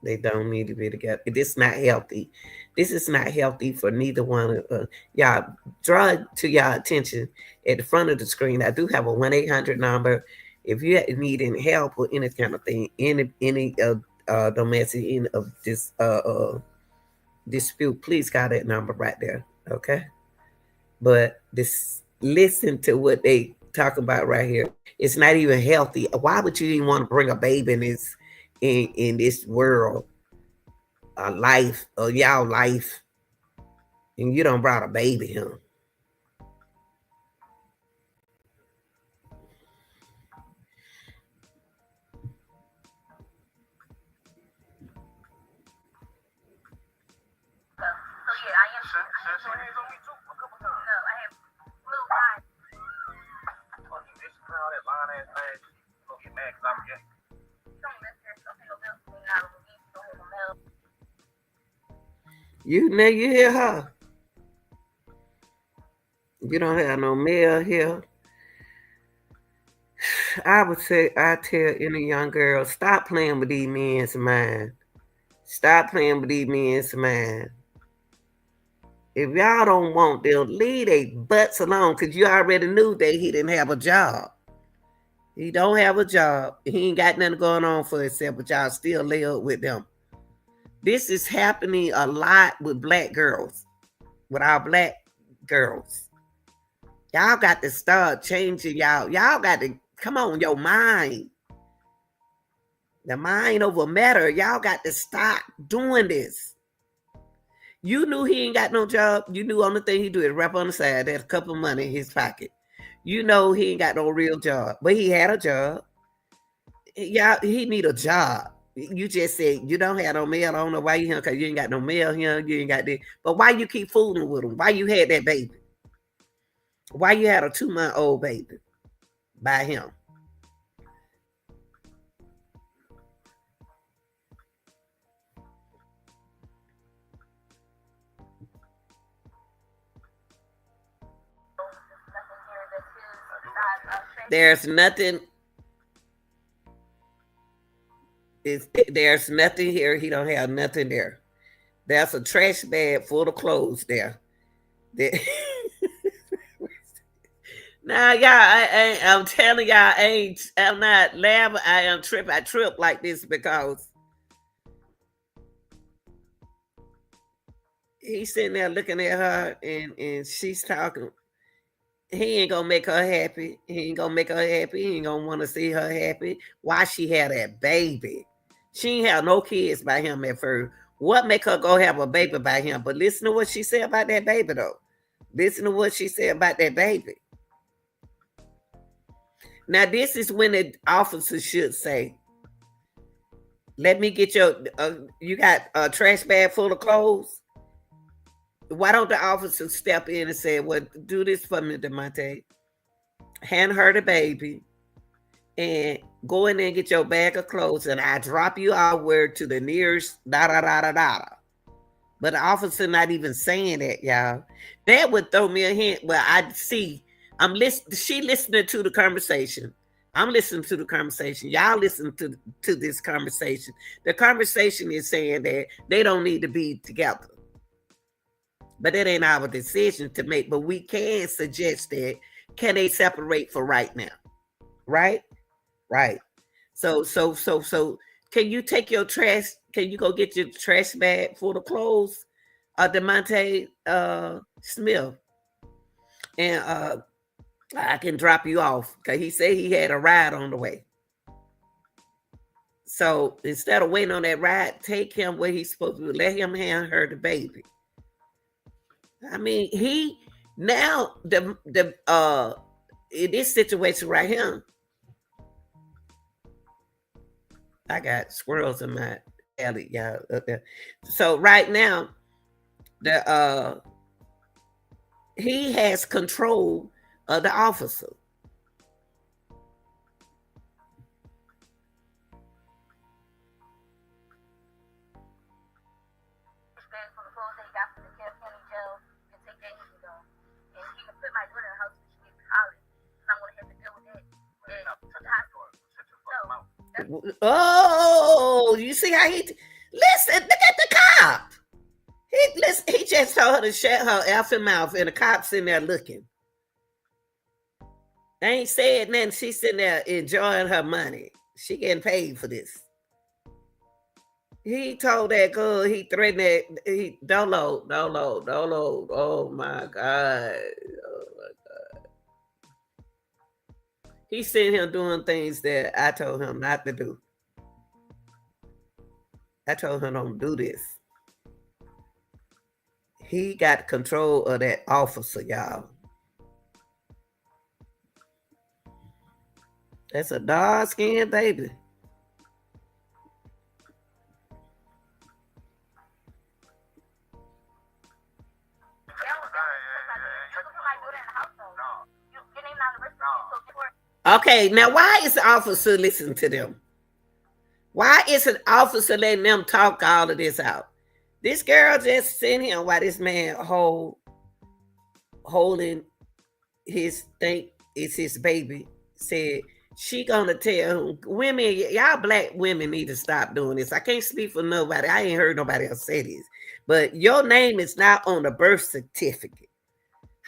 They don't need to be together. This is not healthy. This is not healthy for neither one of y'all. Draw to y'all attention at the front of the screen. I do have a 1-800 number. If you need any help or any kind of thing, any domestic of this dispute, please call that number right there. Okay. But this, listen to what they talk about right here. It's not even healthy. Why would you even want to bring a baby in this world, a life, or y'all life, and you don't brought a baby here? You know, you hear her. You don't have no mail here. I would say, I tell any young girl, stop playing with these men's mind. Stop playing with these men's mind. If y'all don't want them, leave they butts alone, because you already knew that he didn't have a job. He don't have a job. He ain't got nothing going on for himself, but y'all still live with them. This is happening a lot with black girls, with our black girls. Y'all got to start changing y'all. Y'all got to come on, your mind. The mind over matter. Y'all got to stop doing this. You knew he ain't got no job. You knew only thing he do is rap on the side. There's a couple of money in his pocket. You know he ain't got no real job, but he had a job. Y'all, he need a job. You just said you don't have no mail. I don't know why you here, because you ain't got no mail here. You ain't got that. But why you keep fooling with him? Why you had that baby? Why you had a 2-month-old baby by him? There's nothing. There's nothing here. He don't have nothing there. There's a trash bag full of clothes there. Now, y'all, I'm telling y'all, I'm not laughing. I am tripping. I trip like this because he's sitting there looking at her, and she's talking. He ain't gonna make her happy. He ain't gonna make her happy. He ain't gonna want to see her happy. Why she had that baby? She ain't have no kids by him at first. What make her go have a baby by him? But listen to what she said about that baby, though. Listen to what she said about that baby. Now, this is when the officer should say, let me get your, you got a trash bag full of clothes? Why don't the officer step in and say, well, do this for me, DeMonte? Hand her the baby and go in there and get your bag of clothes, and I drop you out where to the nearest da da da da da. But the officer not even saying that, y'all. That would throw me a hint. Well, I see. She listening to the conversation. I'm listening to the conversation. Y'all listen to this conversation. The conversation is saying that they don't need to be together. But that ain't our decision to make. But we can suggest that, can they separate for right now? Right? Right. So can you take your trash? Can you go get your trash bag full of clothes? DeMonte Smith. And I can drop you off. Because he said he had a ride on the way. So instead of waiting on that ride, take him where he's supposed to be. Let him hand her the baby. I mean, he now the in this situation right here, I got squirrels in my alley, y'all, up there. So right now, the he has control of the officer. Oh, you see how he said, look at the cop. He just told her to shut her effing mouth, and the cop's sitting there looking. They ain't said nothing. She's sitting there enjoying her money. She getting paid for this. He told that girl, he threatened that, don't load. Oh my God. Oh my God. He's sitting here doing things that I told him not to do. I told him don't do this. He got control of that officer, y'all. That's a dark-skinned baby. Okay, now why is the officer listening to them? Why is an officer letting them talk all of this out? This girl just sitting here while this man holding his thing, it's his baby, said she gonna tell women, y'all black women need to stop doing this. I can't speak for nobody. I ain't heard nobody else say this. But your name is not on the birth certificate.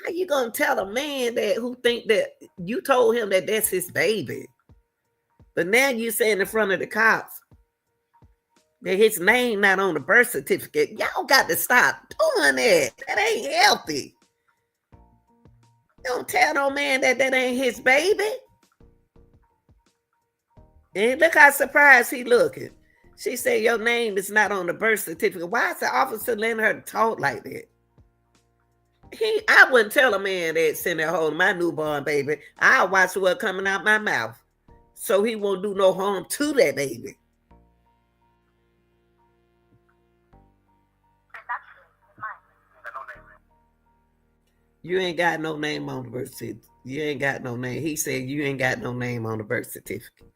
How you gonna tell a man that who think that you told him that that's his baby? But now you saying in front of the cops that his name not on the birth certificate. Y'all got to stop doing that. That ain't healthy. Don't tell no man that ain't his baby. And look how surprised he looking. She said your name is not on the birth certificate. Why is the officer letting her talk like that? I wouldn't tell a man that sitting there holding my newborn baby. I'll watch what coming out my mouth, so he won't do no harm to that baby. You ain't got no name on the birth certificate. You ain't got no name. He said you ain't got no name on the birth certificate.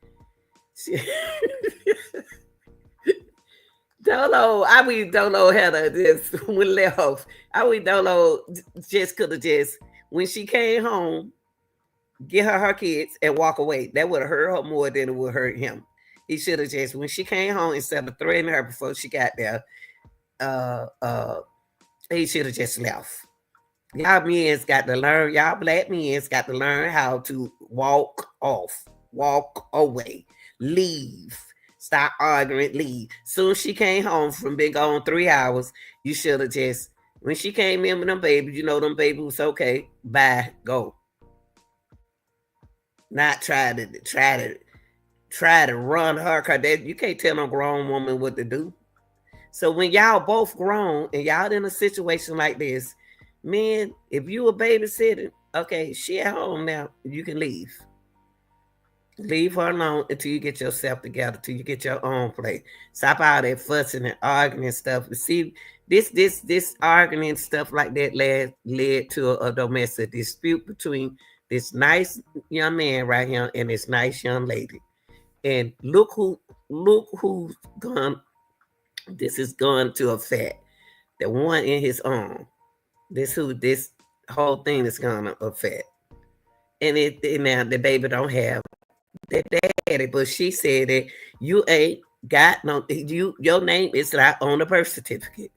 Dolo, I mean Dolo had a just when let off. I mean Dolo just could have just when she came home, get her kids and walk away. That would have hurt her more than it would hurt him. He should have just when she came home instead of threatening her before she got there, he should have just left. Y'all men's got to learn, y'all black men's got to learn how to walk off, walk away, leave. Stop arguing, leave. Soon as she came home from being gone 3 hours, you should have just, when she came in with them babies, you know them babies was okay, bye, go. Not try to run her, cause you can't tell no grown woman what to do. So when y'all both grown and y'all in a situation like this, man, if you a babysitter, okay, she at home now, you can leave. Leave her alone until you get yourself together, until you get your own place. Stop all that fussing and arguing and stuff. See, this arguing and stuff like that led to a domestic dispute between this nice young man right here and this nice young lady. And look who's gone. This is going to affect the one in his arm. This whole thing is gonna affect. And now the baby don't have that daddy, but she said that you ain't got no your name is not on the birth certificate.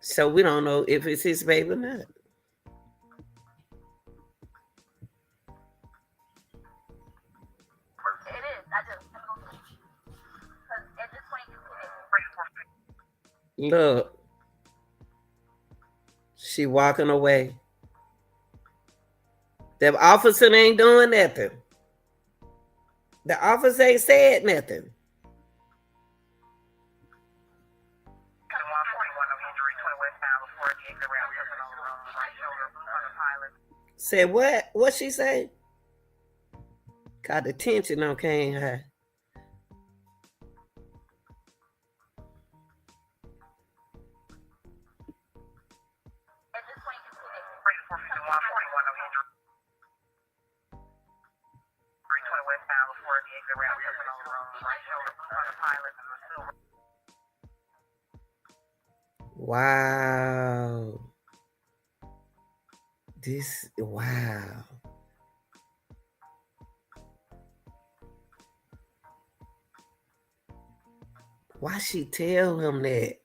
So we don't know if it's his baby or not. Look, she walking away. The officer ain't doing nothing. The officer ain't said nothing. Said what? What she say? Got the tension on Kane High. Wow. Wow. Why she tell him that?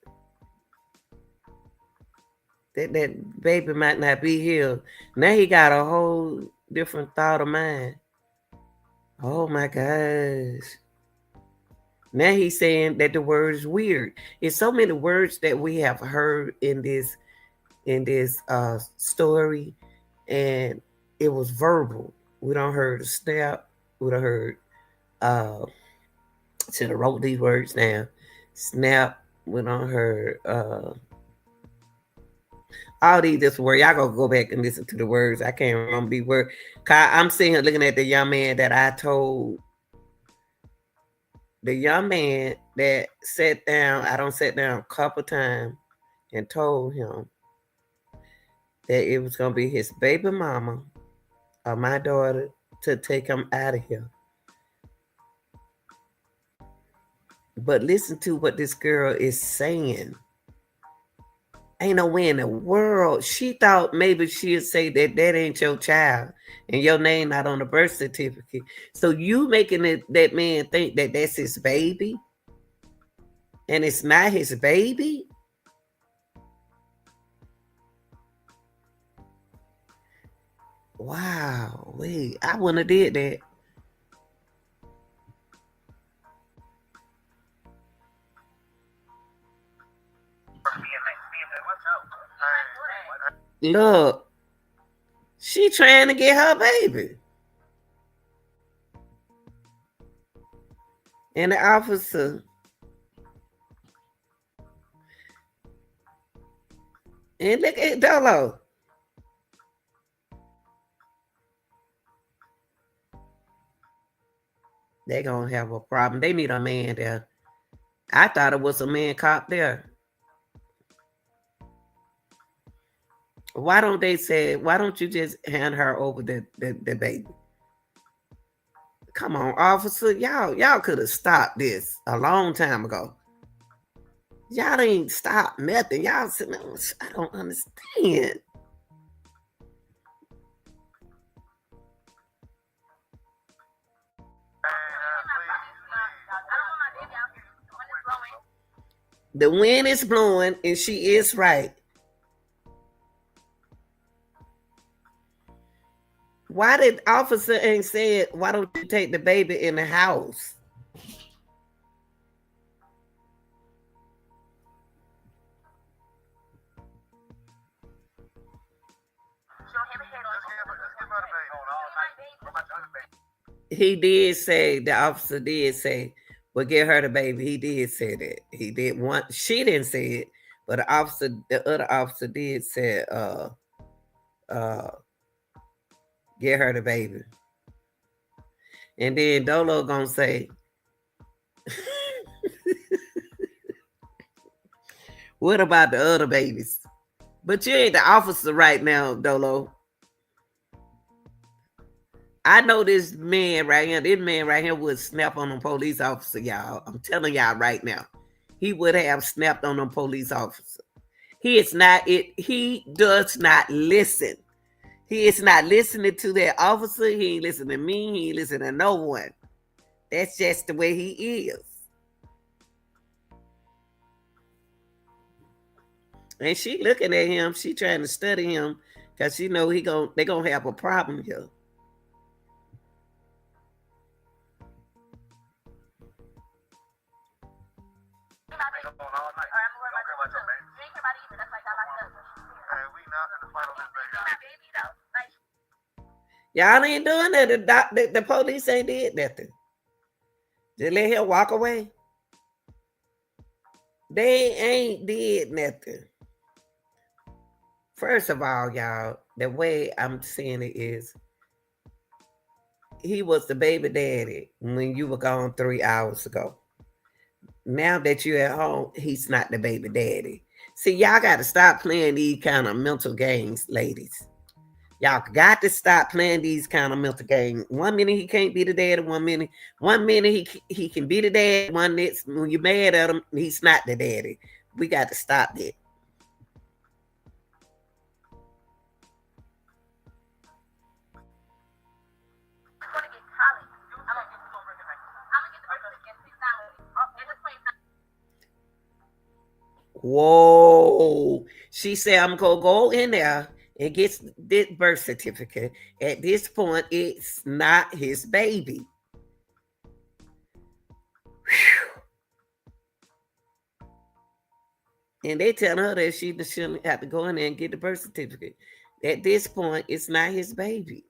That baby might not be here. Now he got a whole different thought of mind. Oh my gosh. Now he's saying that the word is weird. It's so many words that we have heard in this story, and it was verbal. We don't heard a snap. We don't heard. Should have wrote these words down. Snap. We don't heard. All these just words. Y'all gonna go back and listen to the words. I can't remember these words. I'm sitting here looking at the young man that I told. The young man that sat down. I don't sat down a couple times and told him that it was gonna be his baby mama or my daughter to take him out of here. But listen to what this girl is saying. Ain't no way in the world. She thought maybe she'd say that ain't your child and your name not on the birth certificate. So you making that man think that that's his baby and it's not his baby? Wow. Wait, I wouldn't have did that. Look, she trying to get her baby. And the officer, and look at Dolo. They gonna have a problem. They need a man there. I thought it was a man cop there. Why don't they say, why don't you just hand her over the baby? Come on, officer. Y'all could have stopped this a long time ago. Y'all ain't stopped nothing. Y'all said, I don't understand. The wind is blowing, and she is right. Why did officer ain't said, why don't you take the baby in the house? He did say, the officer did say, well, get her the baby. He did say that. He did want, she didn't say it, but the other officer did say, uh, get her the baby. And then Dolo gonna say, what about the other babies? But you ain't the officer right now, Dolo. I know this man right here. This man right here would snap on a police officer, y'all. I'm telling y'all right now. He would have snapped on a police officer. He is not it. He does not listen. He is not listening to that officer. He ain't listening to me. He ain't listening to no one. That's just the way he is. And she looking at him. She trying to study him because she know they gonna have a problem here. Y'all ain't doing that. The police ain't did nothing. Just let him walk away. They ain't did nothing. First of all, y'all, the way I'm seeing it is he was the baby daddy when you were gone 3 hours ago. Now that you're at home, he's not the baby daddy. See, y'all got to stop playing these kind of mental games, ladies. Y'all got to stop playing these kind of mental games. 1 minute he can't be the daddy. 1 minute he can be the dad. One next when you're mad at him, he's not the daddy. We got to stop that. Whoa. She said, I'm going to go in there and get this birth certificate. At this point, it's not his baby. Whew. And they telling her that she shouldn't have to go in there and get the birth certificate. At this point, it's not his baby.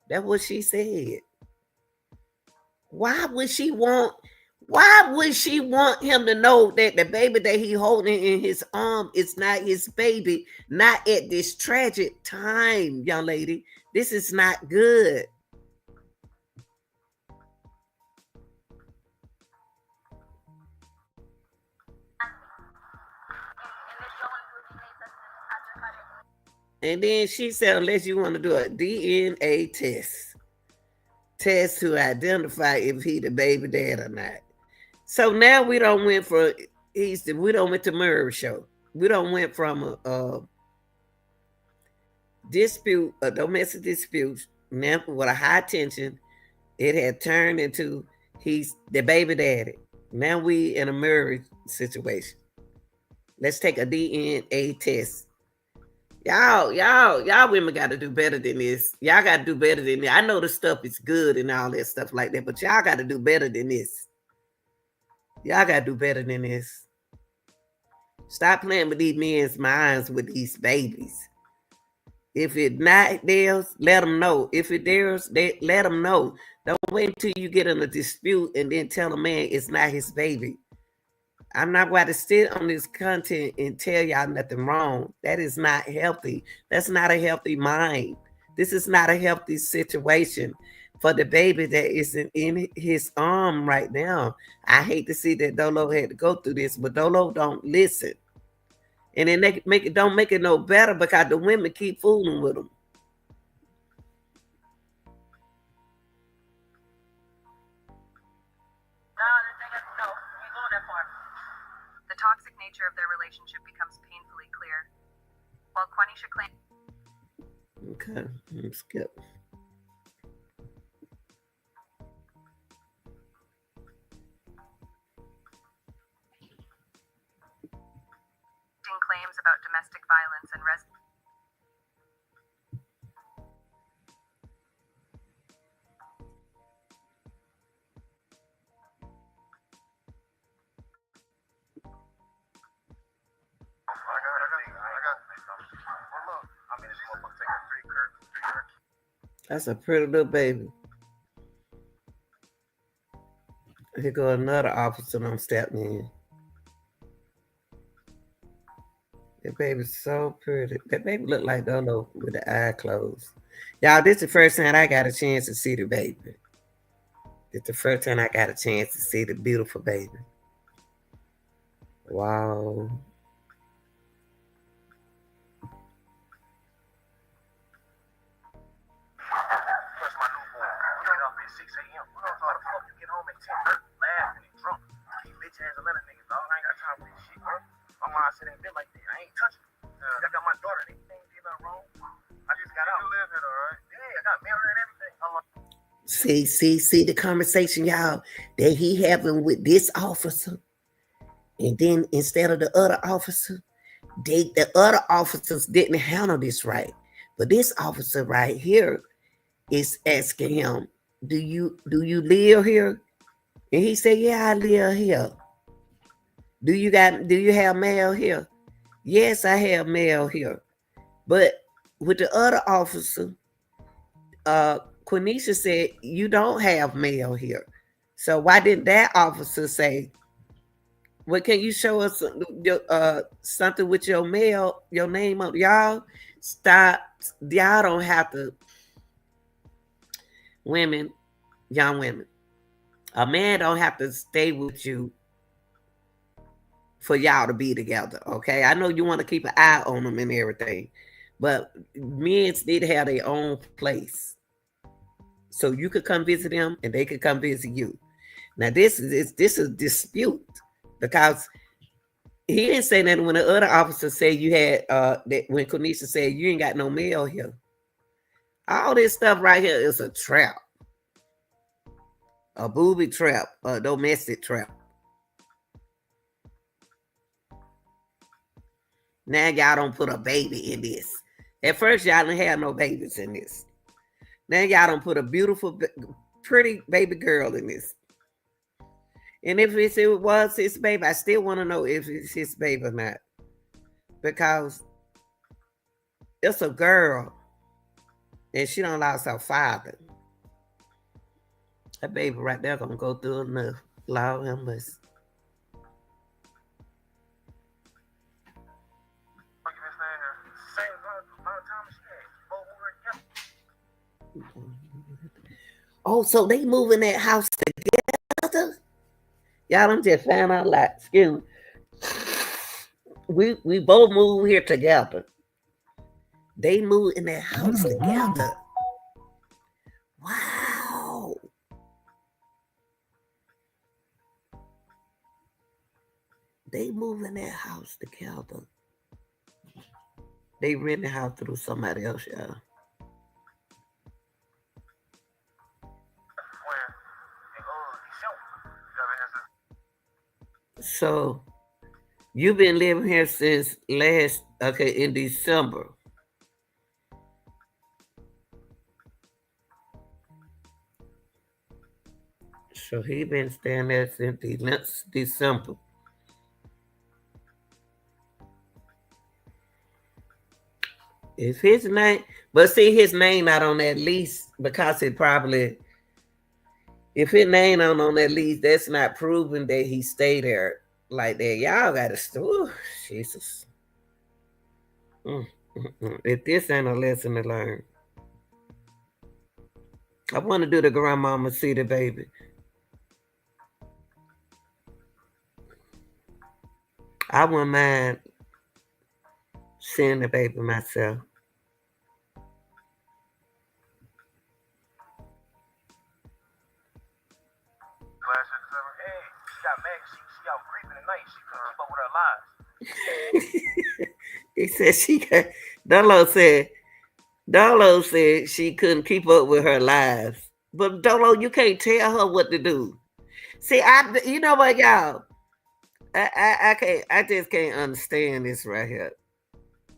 That's what she said. Why would she want him to know that the baby that he holding in his arm is not his baby? Not at this tragic time, young lady. This is not good. And then she said, unless you want to do a DNA test to identify if he the baby dad or not. So now we don't went for we don't went to Murray show. We don't went from a dispute, a domestic dispute, now with a high tension. It had turned into he's the baby daddy. Now we in a Murray situation. Let's take a DNA test. Y'all women got to do better than this. Y'all got to do better than this. I know the stuff is good and all that stuff like that, but y'all got to do better than this. Y'all got to do better than this. Stop playing with these men's minds with these babies. If it not theirs, let them know. If it theirs, let them know. Don't wait until you get in a dispute and then tell a man it's not his baby. I'm not going to sit on this content and tell y'all nothing wrong. That is not healthy. That's not a healthy mind. This is not a healthy situation for the baby that is in his arm right now. I hate to see that Dolo had to go through this, but Dolo don't listen. And then they don't make it no better because the women keep fooling with them. The toxic nature of their relationship becomes painfully clear. While Quaneesha claims. Okay, let's skip. Claims about domestic violence and That's a pretty little baby. Here go another officer on stepping in. That baby's so pretty. That baby look like Dolo with the eye closed. Y'all, this is the first time I got a chance to see the baby. It's the first time I got a chance to see the beautiful baby. Wow. See the conversation, y'all, that he having with this officer. And then instead of the other officer, the other officers didn't handle this right. But this officer right here is asking him, do you live here? And he said, yeah, I live here. Do you have mail here? Yes, I have mail here. But with the other officer, Quaneesha said, you don't have mail here. So why didn't that officer say, well, can you show us something with your mail, your name on? Y'all stop. Y'all don't have to. Women, young women, a man don't have to stay with you for y'all to be together. Okay, I know you want to keep an eye on them and everything, but men need to have their own place, so you could come visit them and they could come visit you. Now this is a dispute because he didn't say nothing when the other officer said you had that when Quaneesha said you ain't got no mail here. All this stuff right here is a trap. A booby trap, a domestic trap. Now y'all don't put a baby in this. At first, y'all didn't have no babies in this. Now y'all don't put a beautiful, pretty baby girl in this. And if it was his baby, I still want to know if it's his baby or not. Because it's a girl and she don't lost her father. That baby right there gonna go through enough. Lord have mercy. Oh, so they moving that house together? Y'all, I'm just found out like, excuse me. We both moved here together. They moved in that house together. Wow. They moved in that house together. They rent the house through somebody else, y'all. So you've been living here since in December. So he been staying there since December. If his name, but see his name not on that lease because it probably, if his name not on that lease, that's not proving that he stayed there like that. Y'all gotta, Jesus. If this ain't a lesson to learn, I want to do the grandmama see the baby. I wouldn't mind seeing the baby myself. He said she got, Dolo said she couldn't keep up with her lives. But Dolo, you can't tell her what to do. See, you know what, y'all? I just can't understand this right here.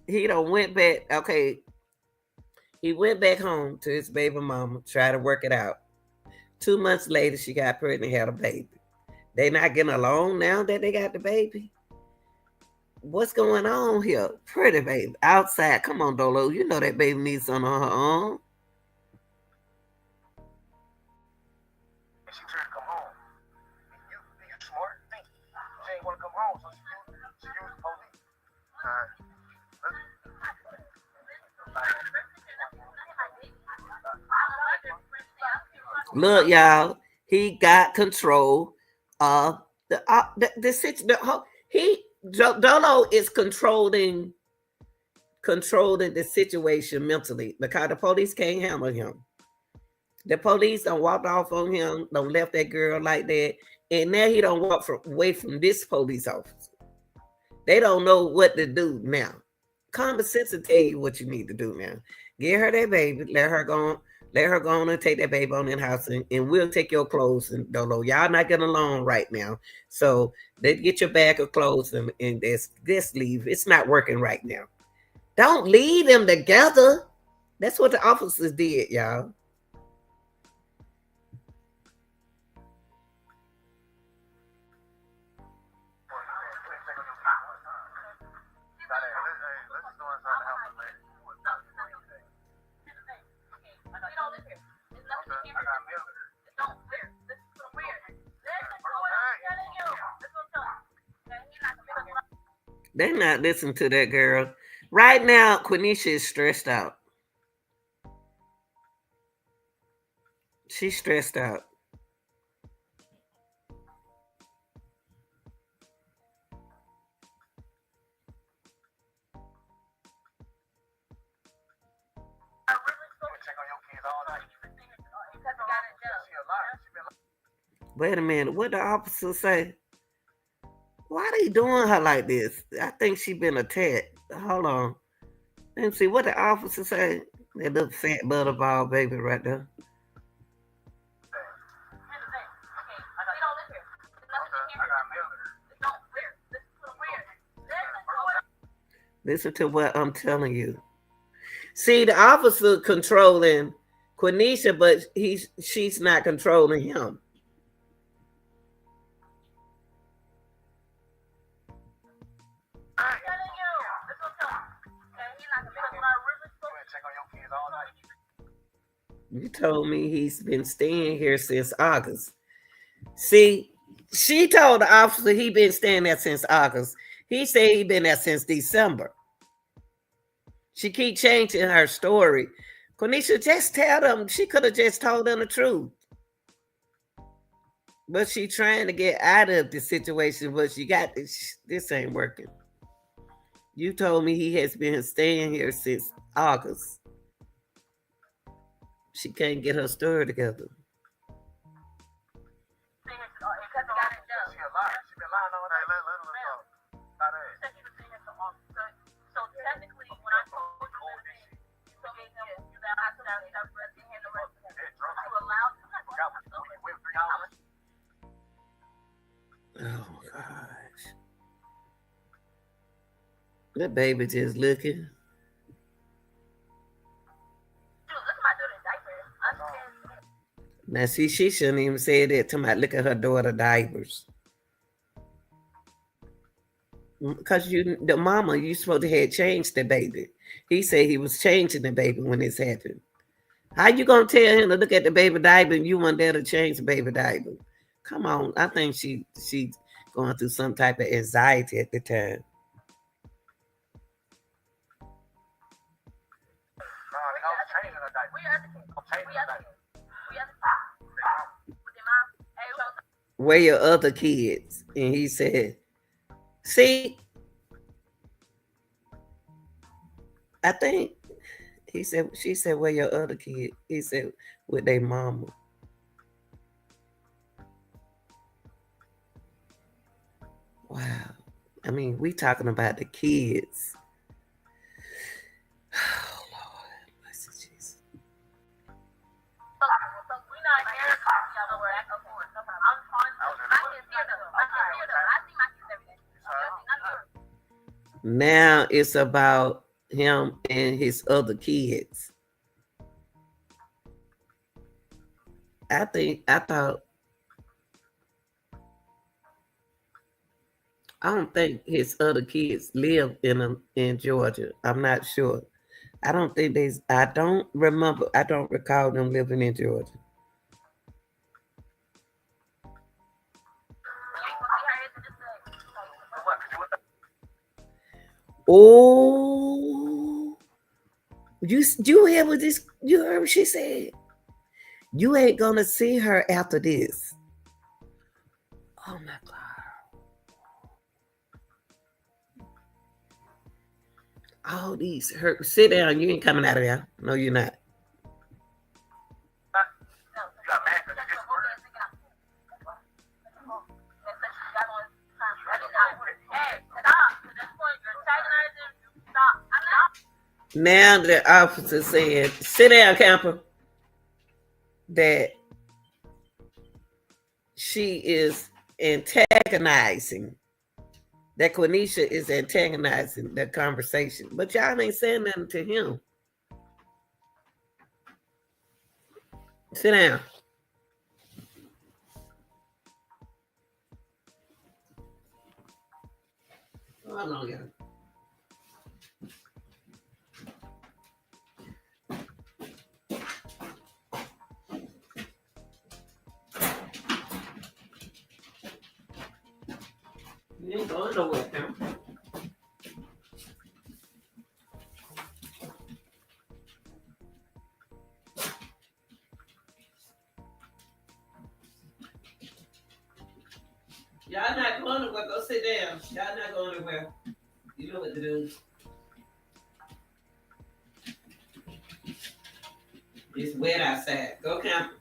He don't went back. Okay, he went back home to his baby mama, try to work it out. 2 months later, she got pregnant, had a baby. They not getting along now that they got the baby. What's going on here? Pretty baby outside. Come on, Dolo. You know that baby needs something on her own. Look, y'all, he got control of the situation. Dolo is controlling the situation mentally because the police can't handle him. The police don't walk off on him, don't left that girl like that, and now he don't walk away from this police officer. They don't know what to do now. Common sense will tell you what you need to do now. Get her that baby, let her go on and take that baby on in the house, and we'll take your clothes and Dolo. Y'all not getting along right now. So they get your bag of clothes and this leave. It's not working right now. Don't leave them together. That's what the officers did, y'all. They're not listening to that girl. Right now, Quaneesha is stressed out. She's stressed out. Wait a minute. What the officer say? Why they doing her like this? I think she been attacked. Hold on. Let me see what the officer say. That little fat butterball baby right there. Listen to what I'm telling you. See, the officer controlling Quaneesha, but she's not controlling him. You told me he's been staying here since August. See, she told the officer he been staying there since August. He said he been there since December. She keep changing her story. Quaneesha, just tell them. She could have just told them the truth. But she trying to get out of the situation, but she got this ain't working. You told me he has been staying here since August. She can't get her story together. Oh gosh. That baby just looking. Now see, she shouldn't even say that to my look at her daughter diapers. Because the mama, you supposed to have changed the baby. He said he was changing the baby when this happened. How you gonna tell him to look at the baby diaper and you want there to change the baby diaper? Come on, I think she's going through some type of anxiety at the time. Where your other kids? And he said, see, I think she said, where your other kid? He said, with their mama. Wow. I mean, we talking about the kids. Oh, Lord. Bless you, Jesus. Now it's about him and his other kids. I don't think his other kids live in Georgia. I'm not sure. I don't remember. I don't recall them living in Georgia. Oh, you hear what this? You heard what she said? You ain't gonna see her after this. Oh my God. All these hurt. Sit down. You ain't coming out of there. No, you're not. Now the officer said, sit down, camper. That she is antagonizing. That Quaneesha is antagonizing the conversation. But y'all ain't saying nothing to him. Sit down. Hold on, y'all. You ain't going nowhere, huh? Y'all not going nowhere. Go sit down. Y'all not going nowhere. You know what to do. It's wet outside. Go camp.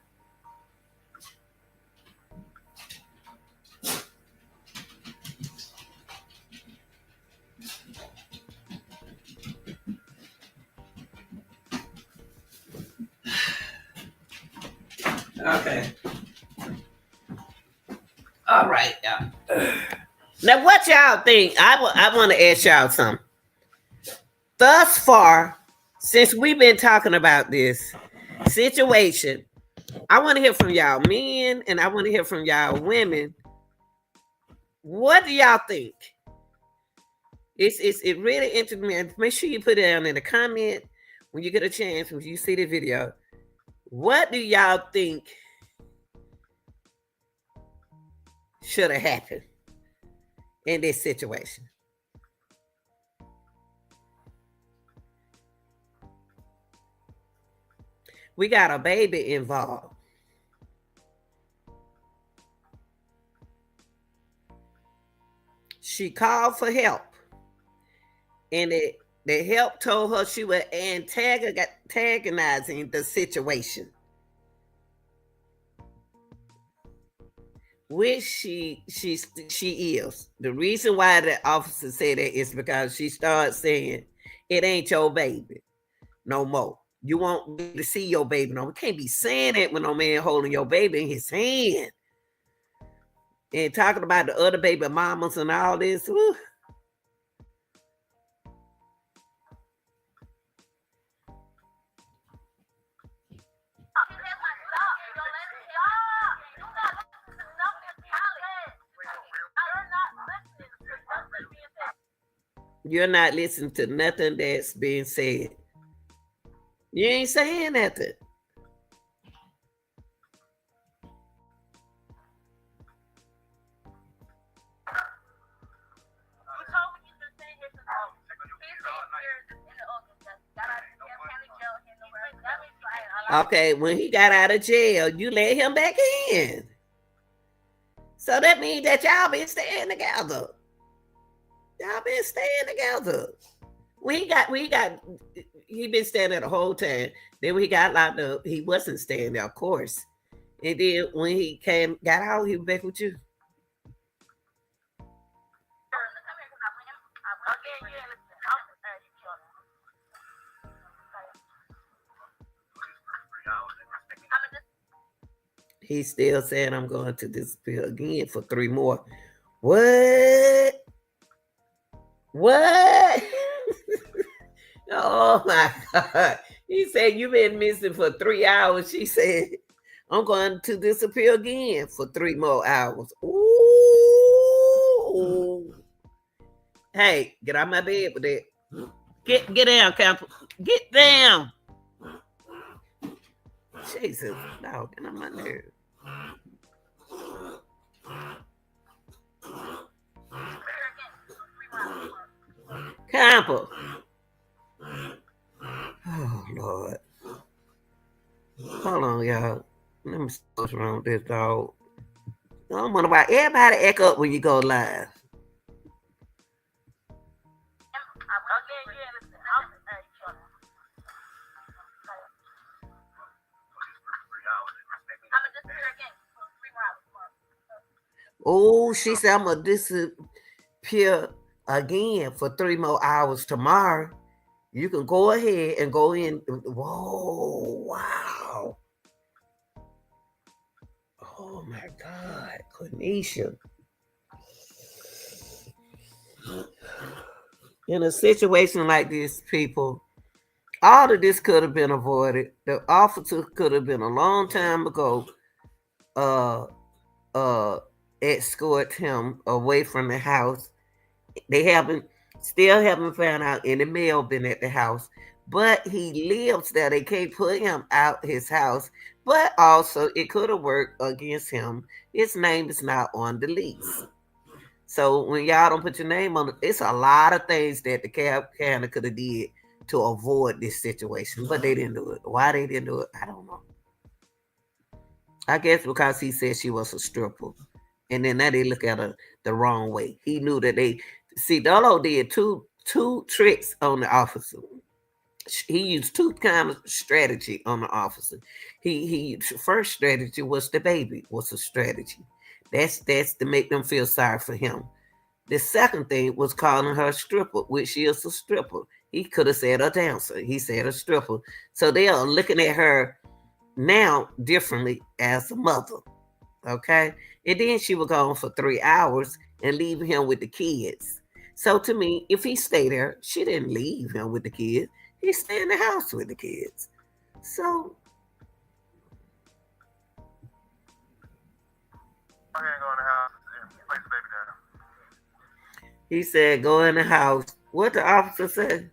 Okay. All right, y'all. Now, what y'all think? I want to ask y'all something. Thus far, since we've been talking about this situation, I want to hear from y'all men and I want to hear from y'all women. What do y'all think? It really interests me. Make sure you put it down in the comment when you get a chance, when you see the video. What do y'all think should have happened in this situation? We got a baby involved. She called for help, and the help told her she was antagonizing the situation, which she is. The reason why the officer said that is because she started saying, "It ain't your baby no more. You won't be to see your baby no. We can't be saying that when no man holding your baby in his hand and talking about the other baby mamas and all this." Whew. You're not listening to nothing that's being said. You ain't saying nothing. Okay, when he got out of jail, you let him back in. So that means that y'all been staying together. Y'all been staying together. He been staying there the whole time. Then when he got locked up, he wasn't staying there, of course. And then when he got out, he was back with you. He's still saying, "I'm going to disappear again for 3 more." What? What? Oh my God. He said, "You've been missing for 3 hours." She said, "I'm going to disappear again for 3 more hours." Ooh. Hey, get out my bed with that. Get down, Camper. Get down. Jesus, dog, get on my nerves. Camper. Oh Lord. Hold on, y'all. Let me see what's wrong with this dog. I don't wonder why everybody act up when you go live. Oh, she said, "I'm gonna disappear again for 3 more hours tomorrow." You can go ahead and go in. Whoa, wow. Oh my God, Quaneesha. In a situation like this, people, all of this could have been avoided. The officer could have been a long time ago uh escort him away from the house. They still haven't found out any mail been at the house, but he lives there. They can't put him out his house, but also it could have worked against him. His name is not on the lease. So when y'all don't put your name on it, it's a lot of things that the county could have did to avoid this situation, but they didn't do it. Why they didn't do it, I don't know. I guess because he said she was a stripper. And then now they look at her the wrong way. He knew that Dolo did two tricks on the officer. He used two kind of strategy on the officer. He first strategy was the baby was a strategy. That's to make them feel sorry for him. The second thing was calling her a stripper, which she is a stripper. He could have said a dancer. He said a stripper. So they are looking at her now differently as a mother. Okay. And then she was gone for 3 hours and leaving him with the kids. So to me, if he stay there, she didn't leave him with the kids. He stay in the house with the kids. So he said, go in the house. What the officer said?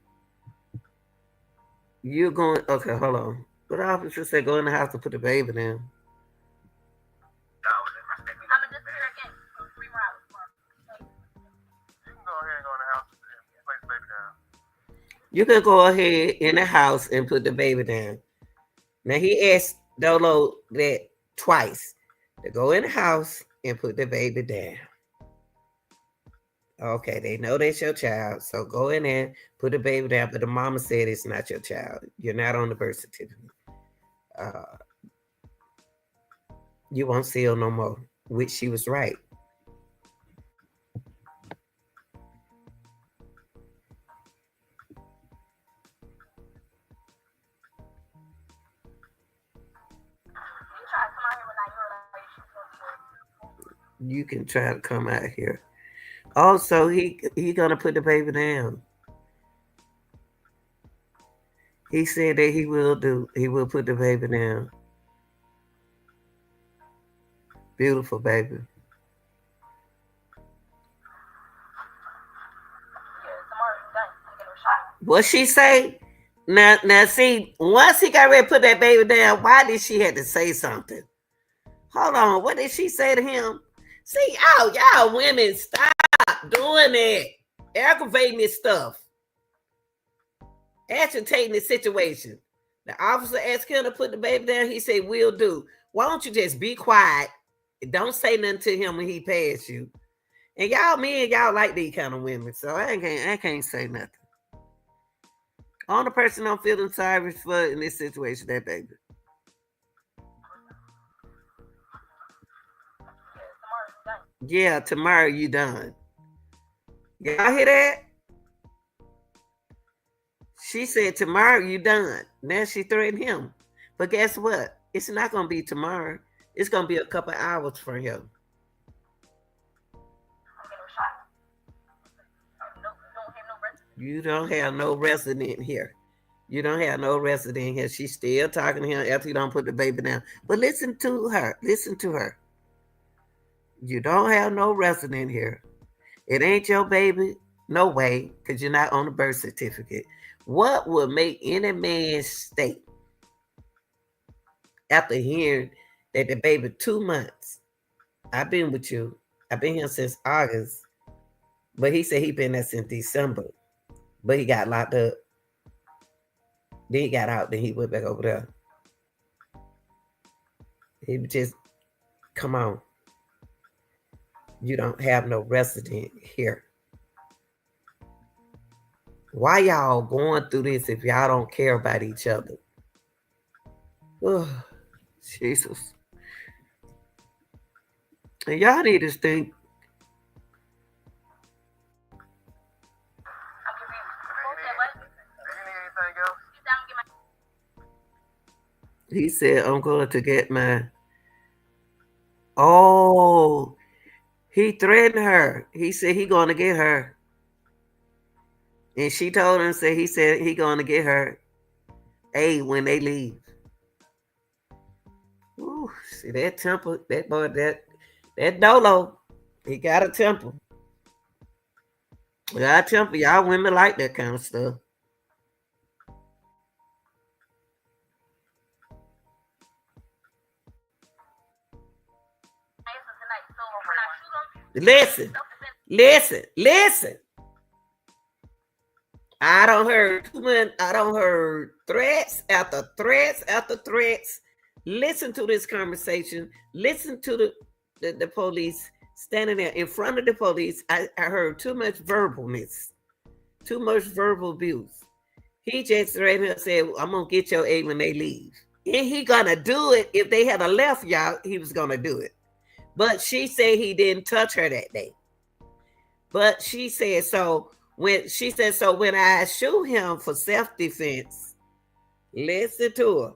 You're going, okay, hold on. What the officer said, go in the house and put the baby down. You can go ahead in the house and put the baby down. Now he asked Dolo that twice to go in the house and put the baby down. Okay, they know that's your child, so go in there, put the baby down. But the mama said it's not your child. You're not on the birth certificate. Uh, you won't see her no more. Which she was right. You can try to come out here. Also, he gonna put the baby down. He said that he will do. He will put the baby down. Beautiful baby. What she say? Now, see, once he got ready to put that baby down, why did she have to say something? Hold on, what did she say to him? See, y'all women, stop doing that. Aggravating this stuff. Agitating the situation. The officer asked him to put the baby down. He said, will do. Why don't you just be quiet? Don't say nothing to him when he pass you. And y'all, me and y'all like these kind of women. So I can't say nothing. Only person I'm feeling sorry for in this situation, that baby. Yeah, tomorrow you done. Y'all hear that? She said tomorrow you done. Now she threatened him. But guess what? It's not gonna be tomorrow. It's gonna be a couple hours for him. You don't have no resident here. You don't have no resident here. She's still talking to him after you don't put the baby down. But listen to her. Listen to her. You don't have no resident here. It ain't your baby. No way, because you're not on the birth certificate. What would make any man stay after hearing that the baby 2 months? I've been with you. I've been here since August. But he said he been there since December. But he got locked up. Then he got out. Then he went back over there. He just, come on. You don't have no resident here. Why y'all going through this if y'all don't care about each other? Oh, Jesus. And y'all need to think. He said, I'm going to get my. Oh, he threatened her. He said he going to get her. And she told him, he said he going to get her. Hey, when they leave. Ooh, see that temper, that boy, that Dolo, he got a temper. Got a temper. Y'all women like that kind of stuff. Listen. I don't heard too much. I don't heard threats after threats after threats. Listen to this conversation. Listen to the police standing there in front of the police. I heard too much verbalness, too much verbal abuse. He just right here said, I'm gonna get your aid when they leave. And he gonna do it. If they had a left, y'all, he was gonna do it. But she said he didn't touch her that day. But she said so when I shoot him for self-defense, listen to her.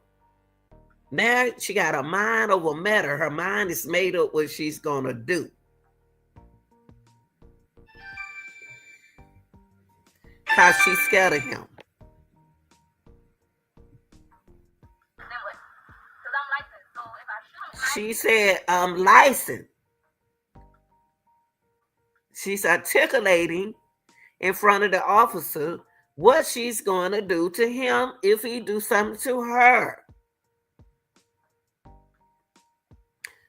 Now she got a mind over matter. Her mind is made up what she's gonna do. Cause she's scared of him. Then what? Because I'm licensed, so if I shoot him, She said, I'm licensed. She's articulating in front of the officer what she's going to do to him if he do something to her.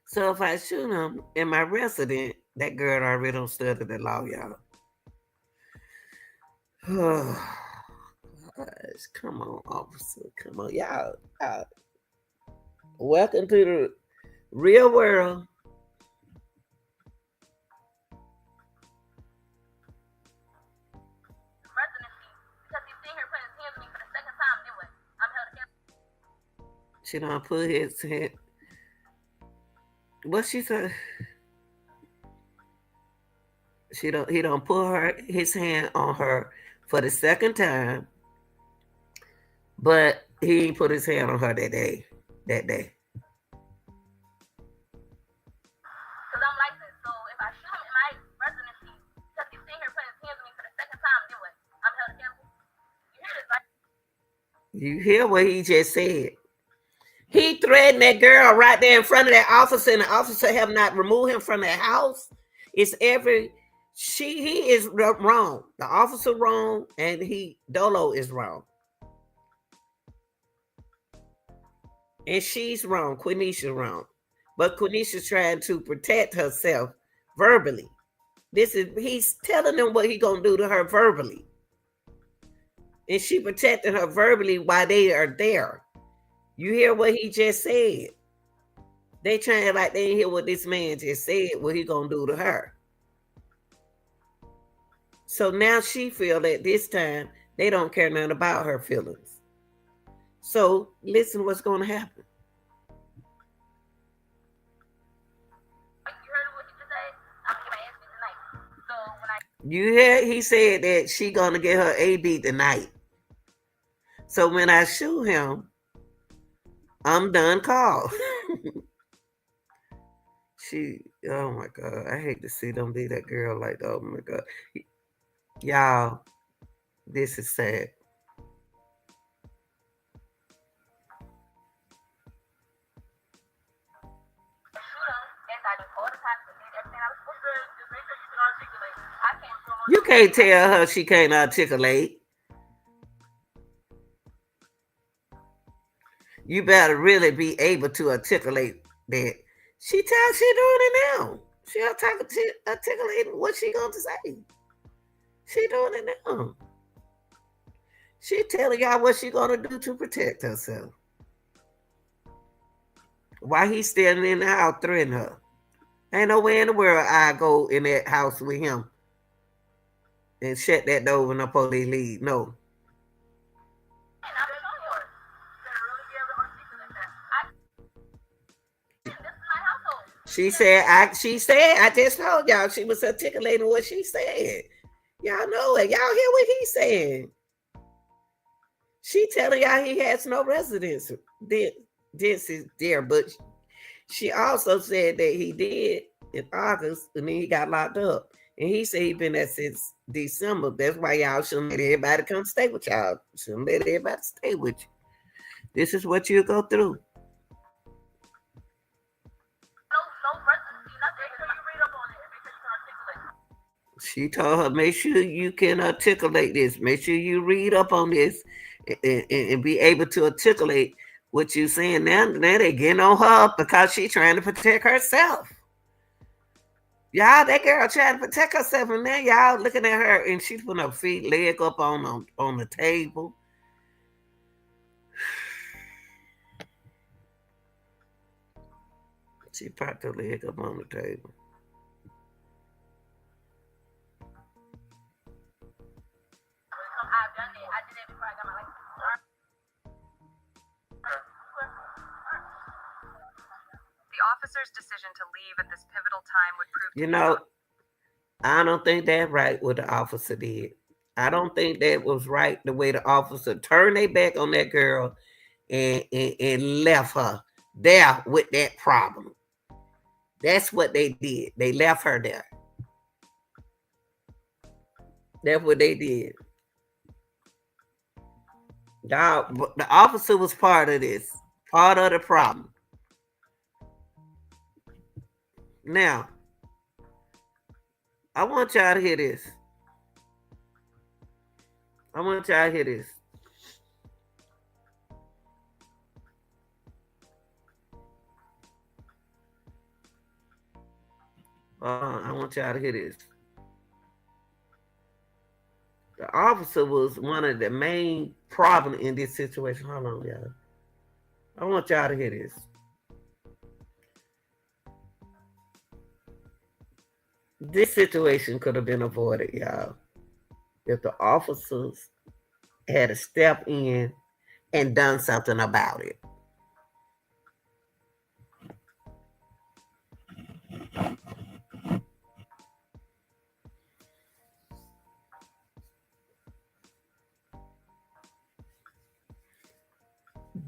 So if I shoot him in my resident, that girl already don't study the law, y'all. Oh, gosh, come on, officer. Come on, y'all. Welcome to the real world. residency, because he's sitting here putting his hands on me for the second time, then what? I'm held accountable. She don't put his hand. What she said? He don't put his hand on her for the second time, but he ain't put his hand on her that day. That day. Because I'm licensed, so if I shoot him in my residency, because he's sitting here putting his hands on me for the second time, then what? I'm held accountable. You hear this, right? You hear what he just said? He threatened that girl right there in front of that officer, and the officer have not removed him from that house. It's every he is wrong. The officer wrong, and Dolo is wrong, and she's wrong. Quaneesha wrong, but Quaneesha's trying to protect herself verbally. He's telling them what he gonna do to her verbally, and she protecting her verbally while they are there. You hear what he just said? They trying like they didn't hear what this man just said, what he gonna do to her. So now she feel that this time they don't care nothing about her feelings. So listen what's gonna happen. You heard what he just said? I'm going to get my ass beat tonight. So when I... You hear he said that she gonna get her A beat tonight. So when I shoot him, I'm done call. Oh my God, I hate to see them be that girl like, oh my God. Y'all, this is sad. You can't tell her she can't articulate. You better really be able to articulate that. She doing it now. She articulating what she going to say. She doing it now. She telling y'all what she gonna do to protect herself. Why he standing in the house threatening her? Ain't no way in the world I go in that house with him and shut that door when the police leave. No. She said, I just told y'all she was articulating what she said. Y'all know it. Y'all hear what he's saying. She telling y'all he has no residence. This is there, but she also said that he did in August, and then he got locked up. And he said he been there since December. That's why y'all shouldn't let everybody come stay with y'all. Shouldn't let everybody stay with you. This is what you go through. She told her, make sure you can articulate this. Make sure you read up on this and be able to articulate what you're saying. Now they're getting on her because she's trying to protect herself. Y'all, that girl trying to protect herself, and now y'all looking at her, and she's putting her leg up on the table. She propped her leg up on the table. The officer's decision to leave at this pivotal time would prove You know, I don't think that right what the officer did. I don't think that was right the way the officer turned their back on that girl and left her there with that problem. That's what they did. They left her there. That's what they did. The officer was part of this, part of the problem. Now, I want y'all to hear this. I want y'all to hear this. I want y'all to hear this. The officer was one of the main problem in this situation. Hold on, y'all. I want y'all to hear this. This situation could have been avoided, y'all, if the officers had to step in and done something about it.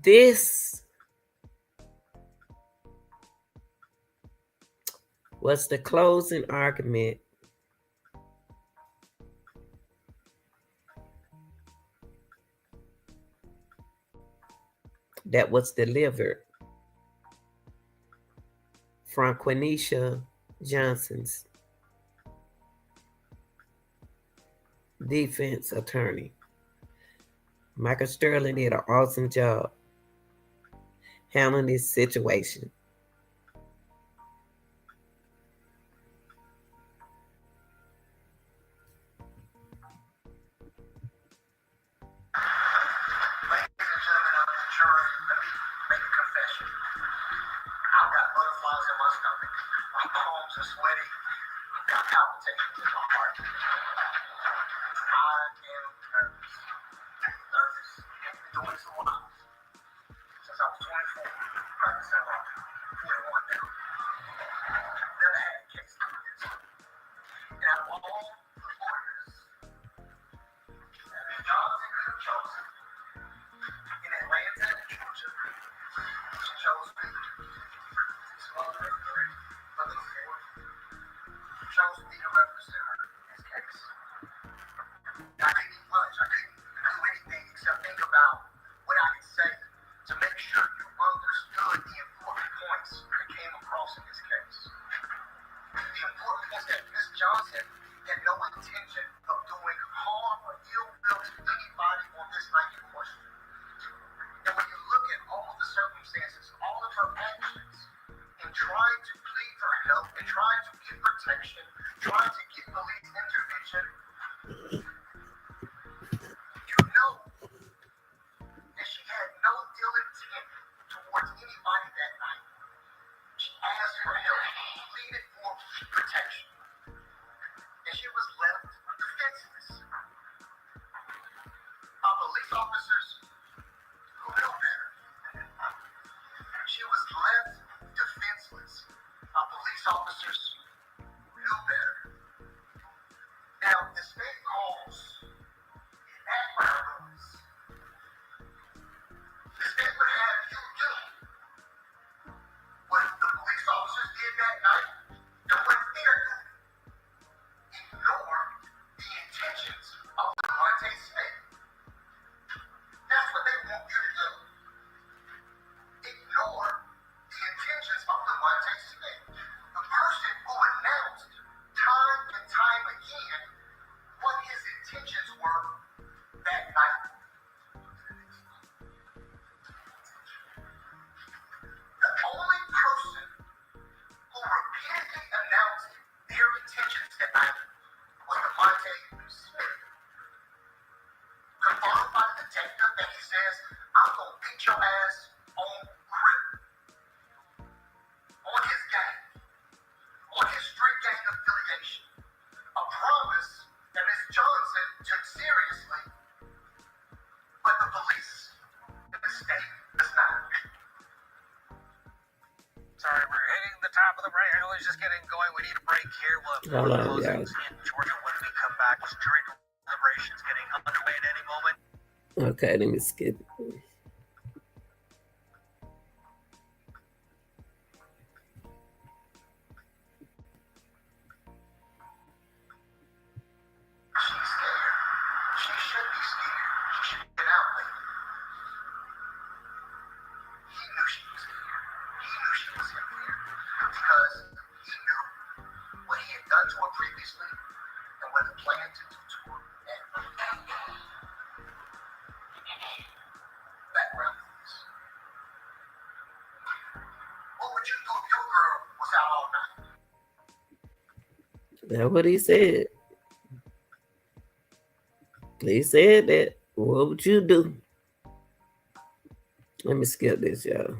This was the closing argument that was delivered from Quaneesha Johnson's defense attorney. Michael Sterling did an awesome job handling this situation. Hold on, guys. Okay, let me skip it. because he knew what he had done to her previously and what he planned to do to her. And background is, what would you do if your girl was out all night? That's what he said. He said that. What would you do? Let me skip this, y'all.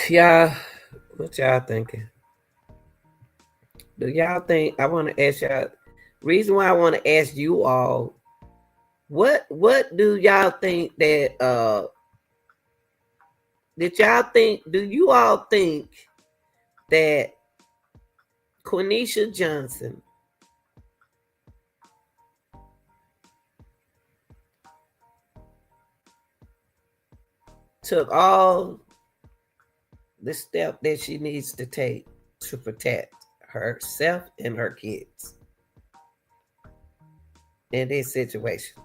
Y'all, what y'all thinking? Do y'all think, I want to ask y'all, reason why I want to ask you all, what do y'all think that do you all think that Quaneesha Johnson took all the step that she needs to take to protect herself and her kids in this situation?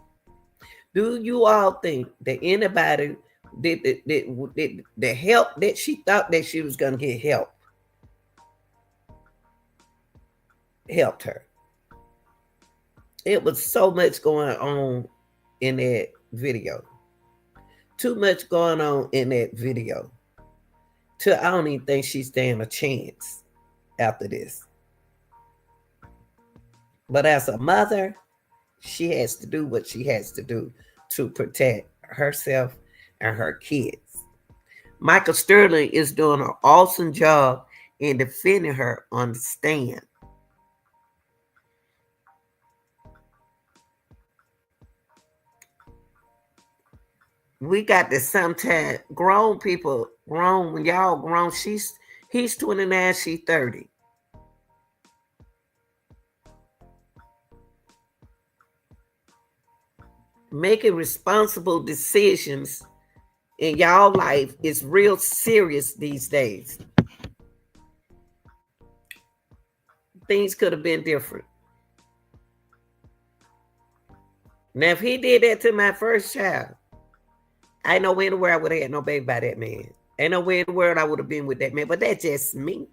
Do you all think that anybody did the help that she thought that she was going to get helped her? It was so much going on in that video. Too much going on in that video. I don't even think she's standing a chance after this. But as a mother, she has to do what she has to do to protect herself and her kids. Michael Sterling is doing an awesome job in defending her on the stand. We got to sometimes grown people, when y'all grown, he's 29, she's 30. Making responsible decisions in y'all life is real serious these days. Things could have been different. Now, if he did that to my first child, I know where in the world I would have had no baby by that man. Ain't no way in the world I would have been with that man, but that's just me.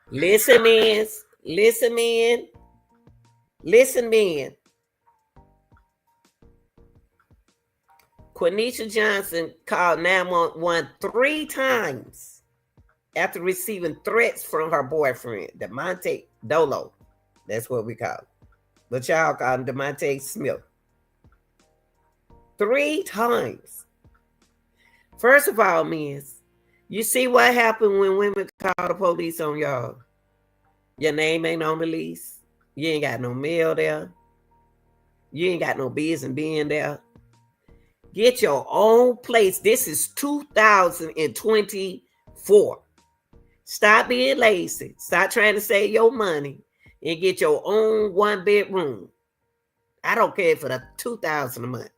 Listen, men. Listen, men. Listen, men. Quaneesha Johnson called 911 3 times after receiving threats from her boyfriend, DeMonte Dolo. That's what we call him. But y'all call him DeMonte Smith. 3 times. First of all, men, you see what happened when women call the police on y'all? Your name ain't on the lease. You ain't got no mail there. You ain't got no business being there. Get your own place. This is 2024. Stop being lazy. Stop trying to save your money and get your own 1-bedroom. I don't care for the $2,000 a month.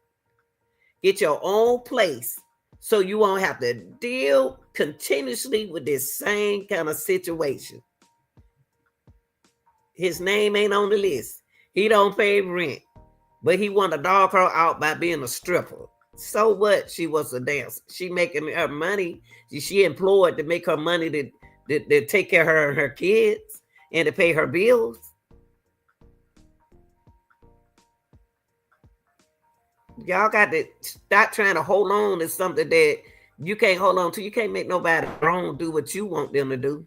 Get your own place so you won't have to deal continuously with this same kind of situation. His name ain't on the list. He don't pay rent, but he want to dog her out by being a stripper. So what? She was a dancer. She making her money. She employed to make her money to take care of her and her kids and to pay her bills. Y'all got to stop trying to hold on to something that you can't hold on to. You can't make nobody wrong do what you want them to do.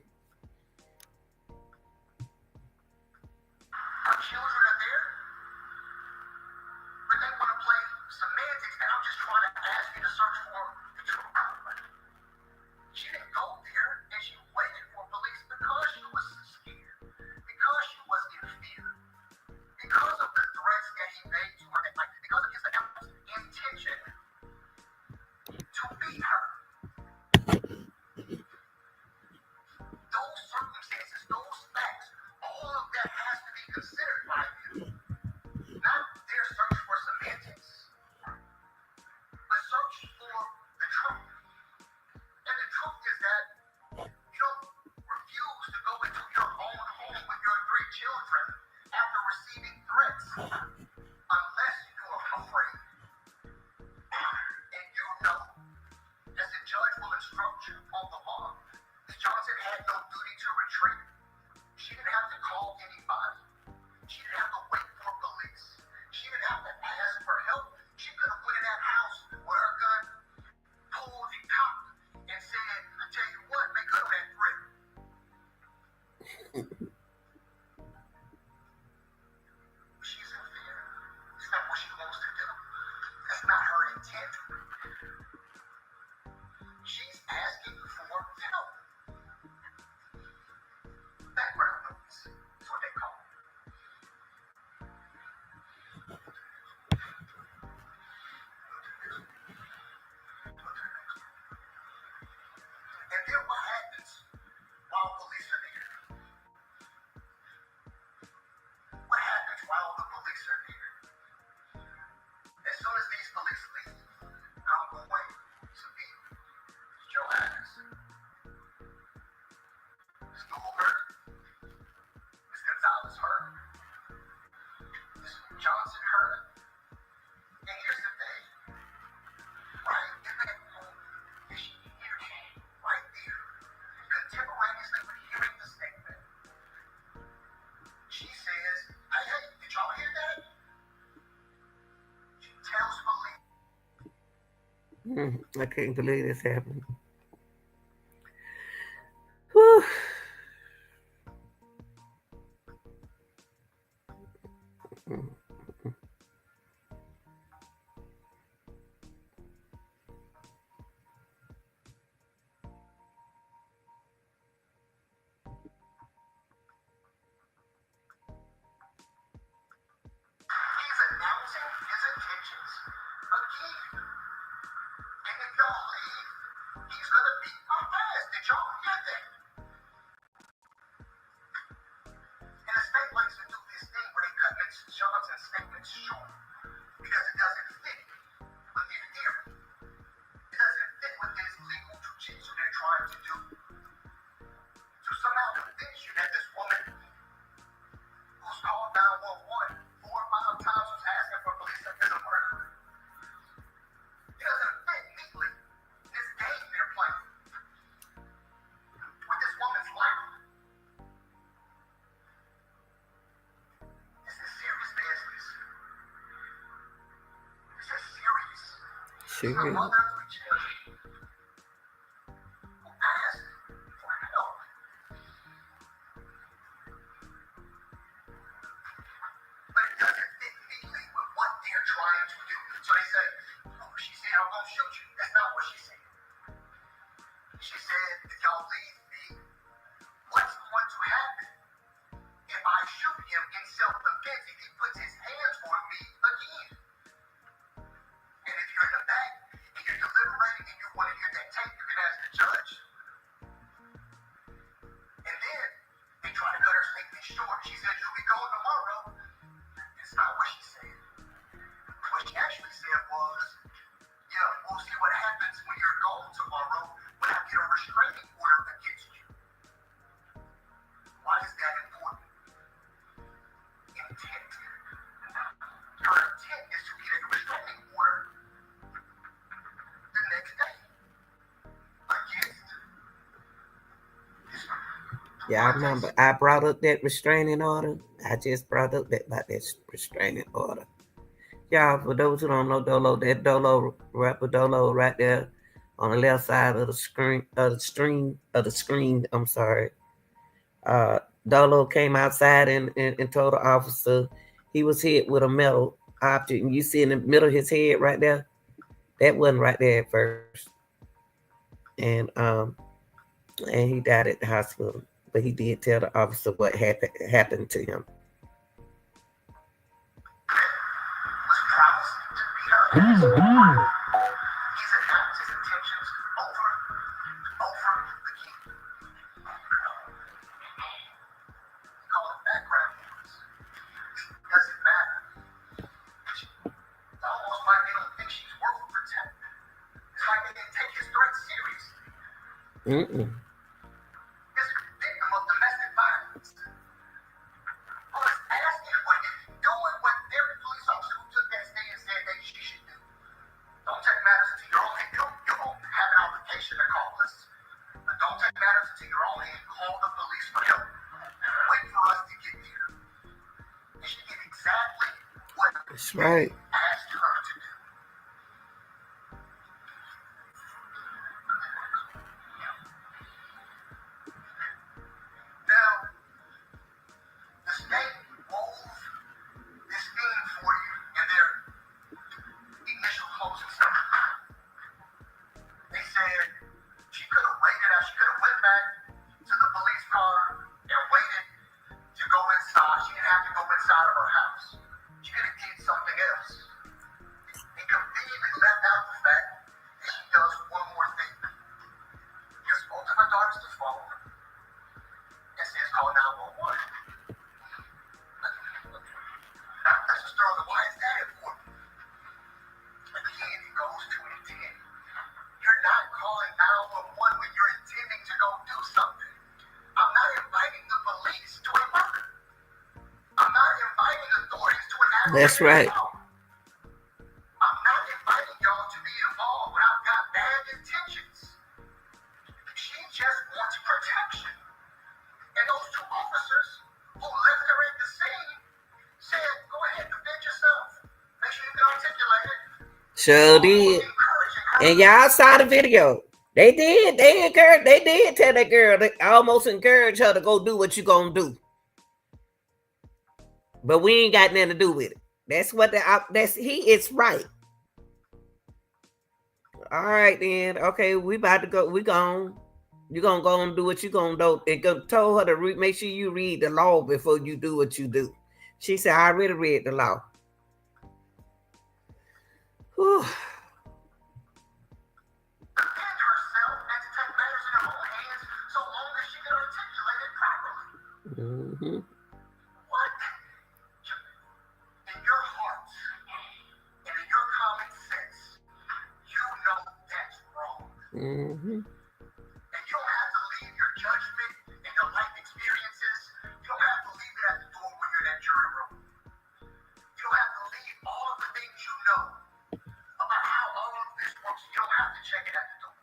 I can't believe this happened. Whew. He's announcing his intentions again. And if y'all leave, he's gonna beat my ass. Did y'all hear that? And the state likes to do this thing where they cut Ms. Johnson's statements short because it doesn't fit with their theory. It doesn't fit with this legal jujitsu they're trying to do. To somehow convince you that this woman who's called 911 4 or 5 times was asking for police is a murderer. It doesn't fit neatly in this game they're playing with this woman's life. This is serious business. This is serious. She These are really. mothers with children who ask for help. But it doesn't fit neatly with what they're trying to do. So they say, oh, she said, I'm going to shoot you. That's not what she said. She said, if y'all leave me, what's going to happen? If I shoot him in self-defense, if he puts his hands on me again. And if you're in the back and you're deliberating and you want to hear that tape, you can ask the judge. And then they try to cut her statement short. She said, you'll be going tomorrow. It's not what she said. What she actually said was, yeah, we'll see what happens when you're gone tomorrow when I get a restraining order against you. Why is that important? Intent. Her intent is to get a restraining order the next day against this. Yeah, I remember I brought up that restraining order. I just brought up about that restraining order. Y'all, for those who don't know Dolo, that Dolo, rapper Dolo right there on the left side of the screen, I'm sorry. Dolo came outside and told the officer he was hit with a metal object. And you see in the middle of his head right there? That wasn't right there at first. And and he died at the hospital. But he did tell the officer what happened to him. Was promised to beat her ass. He's announced his intentions over again. Call it background noise. Doesn't matter. It's almost like they don't think she's worth protecting. It's like they didn't take his threat seriously. This victim of domestic violence was asking for you, doing what every police officer who took that stand said that she should do. Don't take matters into your own hand. You don't have an obligation to call us. But don't take matters into your own hand. Call the police for help. Wait for us to get there. And she did exactly what That's right. asked her to do. Now, the state wove this thing for you in their initial closing statement. They said she could have waited out. She could have went back to the police car and waited to go inside. She didn't have to go inside of her house. She could have did something else. And conveniently left out the fact that she does one more thing. Gives both of her daughters the phone and says call 911. That's just throwing the why is that important? Again, it goes to intent. You're not calling 911 when you're intending to go do something. I'm not inviting the police to a murder. I'm not inviting authorities to an aggravated That's right. assault. I'm not inviting y'all to be involved when I've got bad intentions. She just wants protection. And those 2 officers who left her at the scene said, go ahead, defend yourself. Make sure you can articulate it. Sure did. Encouraging her And y'all saw the video. They did. They did tell that girl. They almost encourage her to go do what you gonna do. But we ain't got nothing to do with it. That's what he is right. All right then. Okay, we about to go. We gone. You gonna go and do what you gonna do. And told her to make sure you read the law before you do what you do. She said, I already read the law. Whew. Mm-hmm. What? In your heart and in your common sense, you know that's wrong. Mm-hmm. And you don't have to leave your judgment and your life experiences. You don't have to leave it at the door when you're in that jury room. You don't have to leave all of the things you know about how all of this works. You don't have to check it at the door.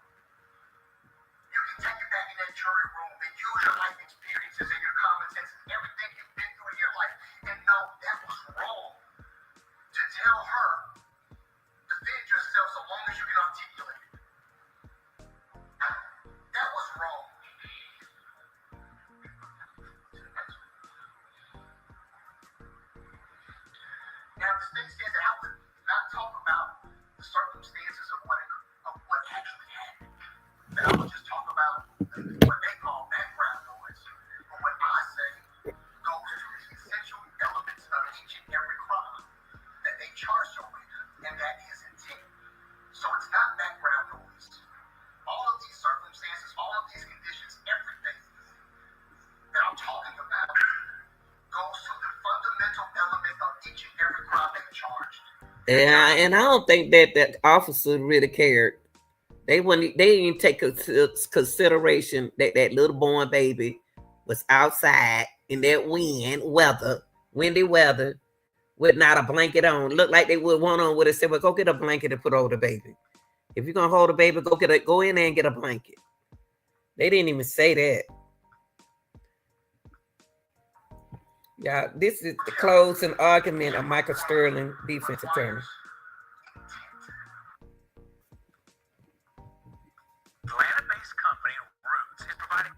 You can take it back in that jury room and use your life experiences and your common sense and everything you've been through in your life and know that was wrong. To tell her, defend yourself so long as you can articulate it. That was wrong. Now, the state says that I would not talk about the circumstances of what actually happened. That I would just talk about what they call background noise. But what I say goes to the essential elements of each and every crime that they charge you with, and that is intent. So it's not background noise. All of these circumstances, all of these conditions, everything that I'm talking about goes to the fundamental element of each and every crime they charged. Yeah, and I don't think that officer really cared. They didn't take consideration that that little boy and baby was outside in that windy weather, with not a blanket on. Looked like they would want on would have said, well, go get a blanket and put over the baby. If you're gonna hold a baby, go in there and get a blanket. They didn't even say that. Yeah, this is the closing argument of Michael Sterling, defense attorney. Atlanta-based company Roots is providing.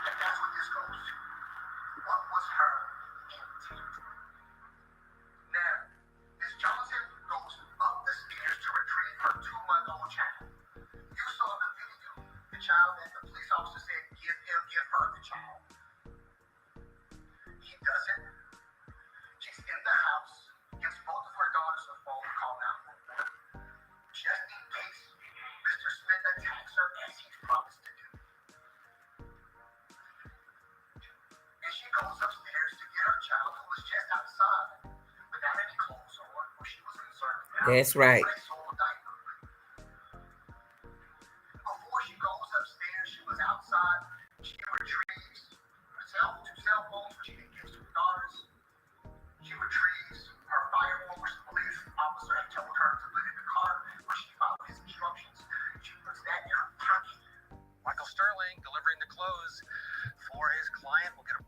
And that's what this goes to. What was her intent? Now, Ms. Johnson goes up the stairs to retrieve her 2-month-old child. You saw the video. The child that the police officer said, give her the child. He doesn't. She's in the house, gives both of her daughters a phone call 911. Just in case Mr. Smith attacks her as he's promised to do. And she goes upstairs to get her child, who was just outside without any clothes on, where she was concerned about. That's right. Before she goes upstairs, she was outside. She retrieves herself 2 cell phones, which she then gives to her daughters. She retrieves her firearm, which the police officer had told her to put in the car, where she followed his instructions. She puts that in her pocket. Michael Sterling delivering the clothes for his client. We'll get a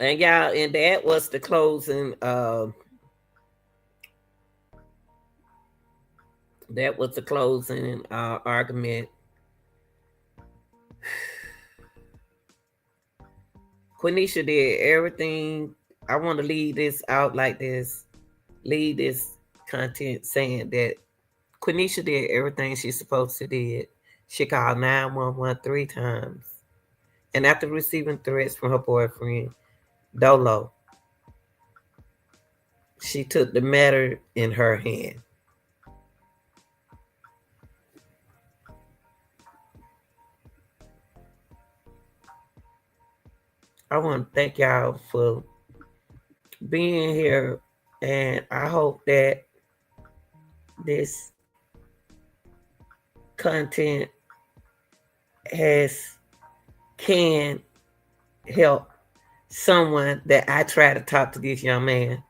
And y'all, and that was the closing. That was the closing argument. Quaneesha did everything. I want to leave this out like this. Leave this content saying that Quaneesha did everything she's supposed to do. She called 911 3 times. And after receiving threats from her boyfriend, Dolo, she took the matter in her hand. I want to thank y'all for being here, and I hope that this content can help someone that I tried to talk to this young man.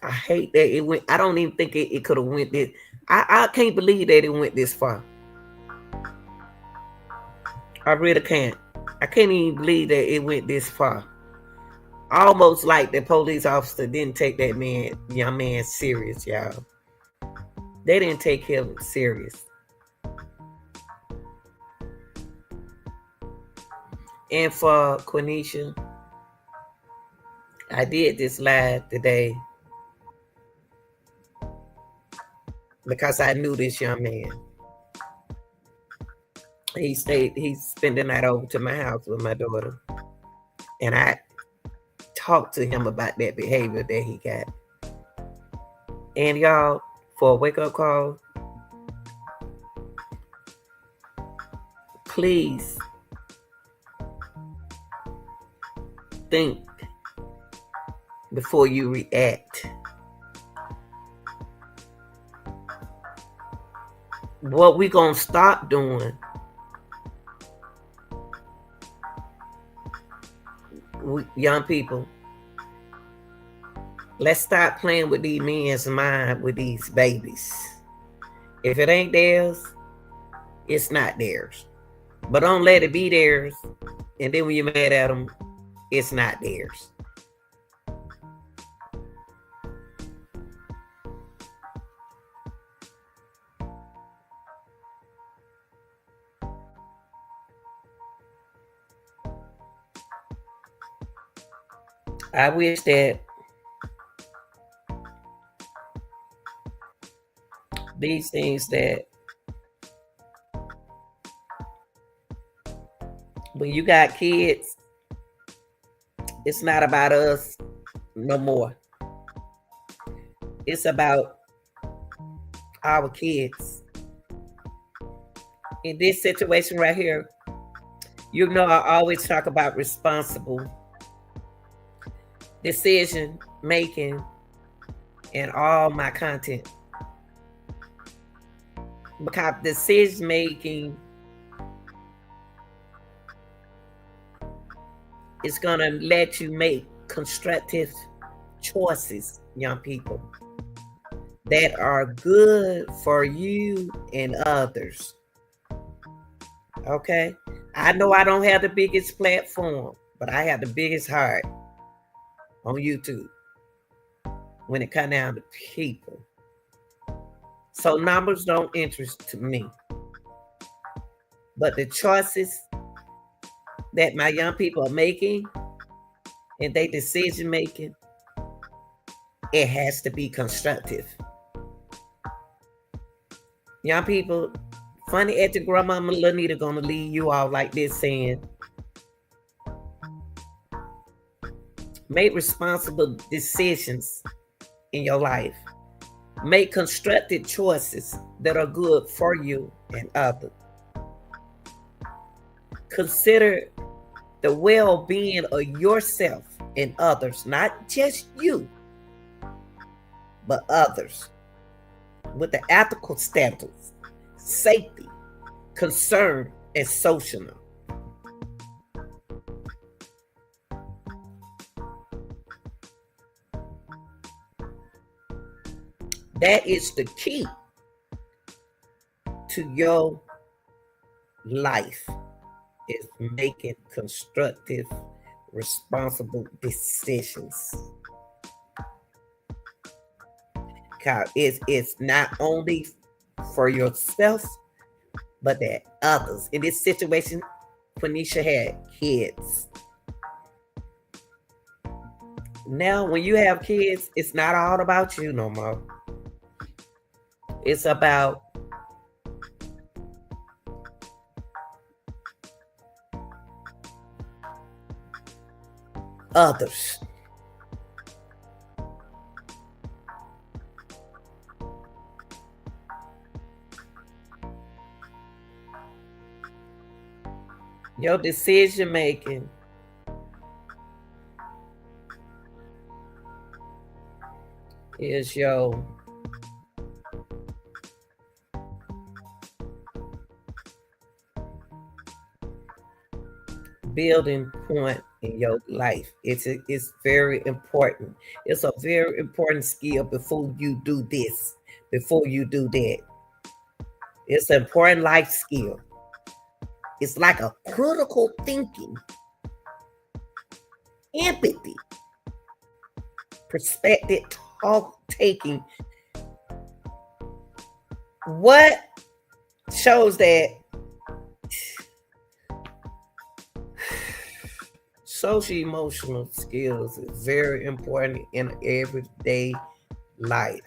I hate that it went. I don't even think it could have went this. I can't believe that it went this far. I really can't. I can't even believe that it went this far. Almost like the police officer didn't take that young man serious, y'all. They didn't take him serious. And for Quaneesha, I did this live today because I knew this young man. He spent the night over to my house with my daughter. And I talked to him about that behavior that he got. And y'all, for a wake-up call, please think before you react. What we gonna stop doing, young people, let's stop playing with these men's mind with these babies. If it ain't theirs, it's not theirs. But don't let it be theirs, and then when you're mad at them, it's not theirs. I wish that these things that when you got kids, it's not about us no more. It's about our kids. In this situation right here, you know, I always talk about responsible decision making in all my content, because decision making is gonna let you make constructive choices, young people, that are good for you and others. Okay, I know I don't have the biggest platform, but I have the biggest heart on YouTube when it comes down to people. So numbers don't interest me, but the choices that my young people are making and their decision making, it has to be constructive. Young people, funny at your grandmama Lanita gonna leave you all like this, saying, make responsible decisions in your life. Make constructive choices that are good for you and others. Consider the well-being of yourself and others, not just you, but others, with the ethical standards, safety, concern, and social. That is the key to your life, is making constructive, responsible decisions. Because it's not only for yourself, but that others. In this situation, Quaneesha had kids. Now, when you have kids, it's not all about you no more. It's about others. Your decision making is your building point in your life. It's very important. It's a very important skill before you do this, before you do that. It's an important life skill. It's like a critical thinking, empathy, perspective, talk taking. What shows that social emotional skills is very important in everyday life.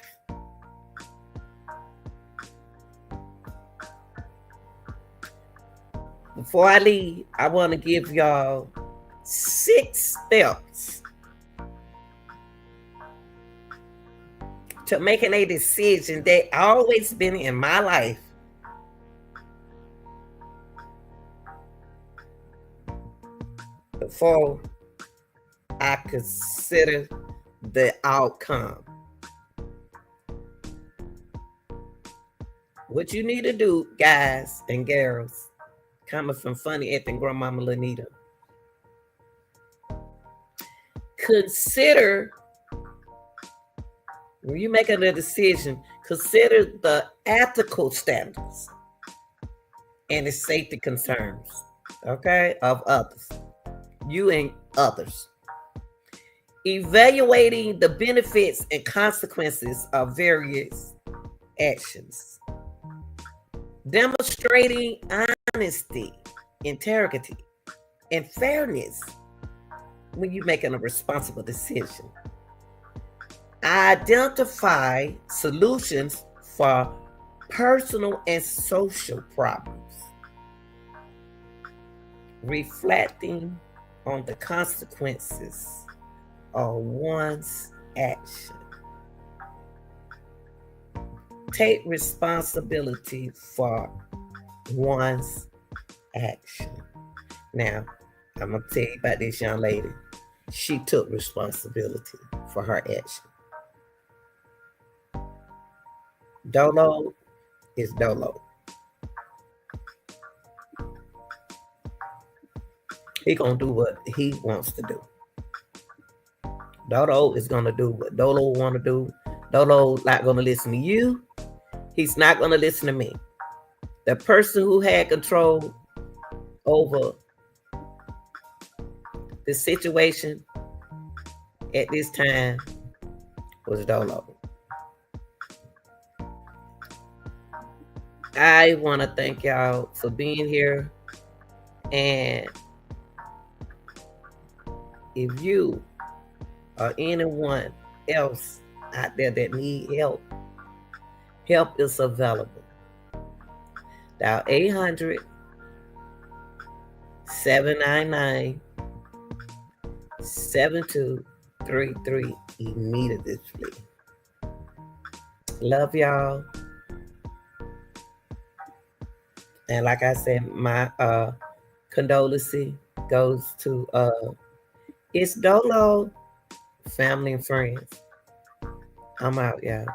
Before I leave, I want to give y'all 6 steps to making a decision that always been in my life. Before I consider the outcome. What you need to do, guys and girls, coming from Funny Acting Grandmama Lanita, consider, when you're making a decision, consider the ethical standards and the safety concerns, okay, of others, you and others. Evaluating the benefits and consequences of various actions. Demonstrating honesty, integrity, and fairness when you're making a responsible decision. Identify solutions for personal and social problems. Reflecting on the consequences of one's action. Take responsibility for one's action. Now, I'm going to tell you about this young lady. She took responsibility for her action. Dolo is Dolo. He gonna do what he wants to do. Dolo is gonna do what Dolo want to do. Dolo not gonna listen to you. He's not gonna listen to me. The person who had control over the situation at this time was Dolo. I want to thank y'all for being here. And if you or anyone else out there that need help, help is available. Dial 800 799 7233 immediately. Love y'all. And like I said, my condolences goes to it's Dolo, family and friends. I'm out, y'all.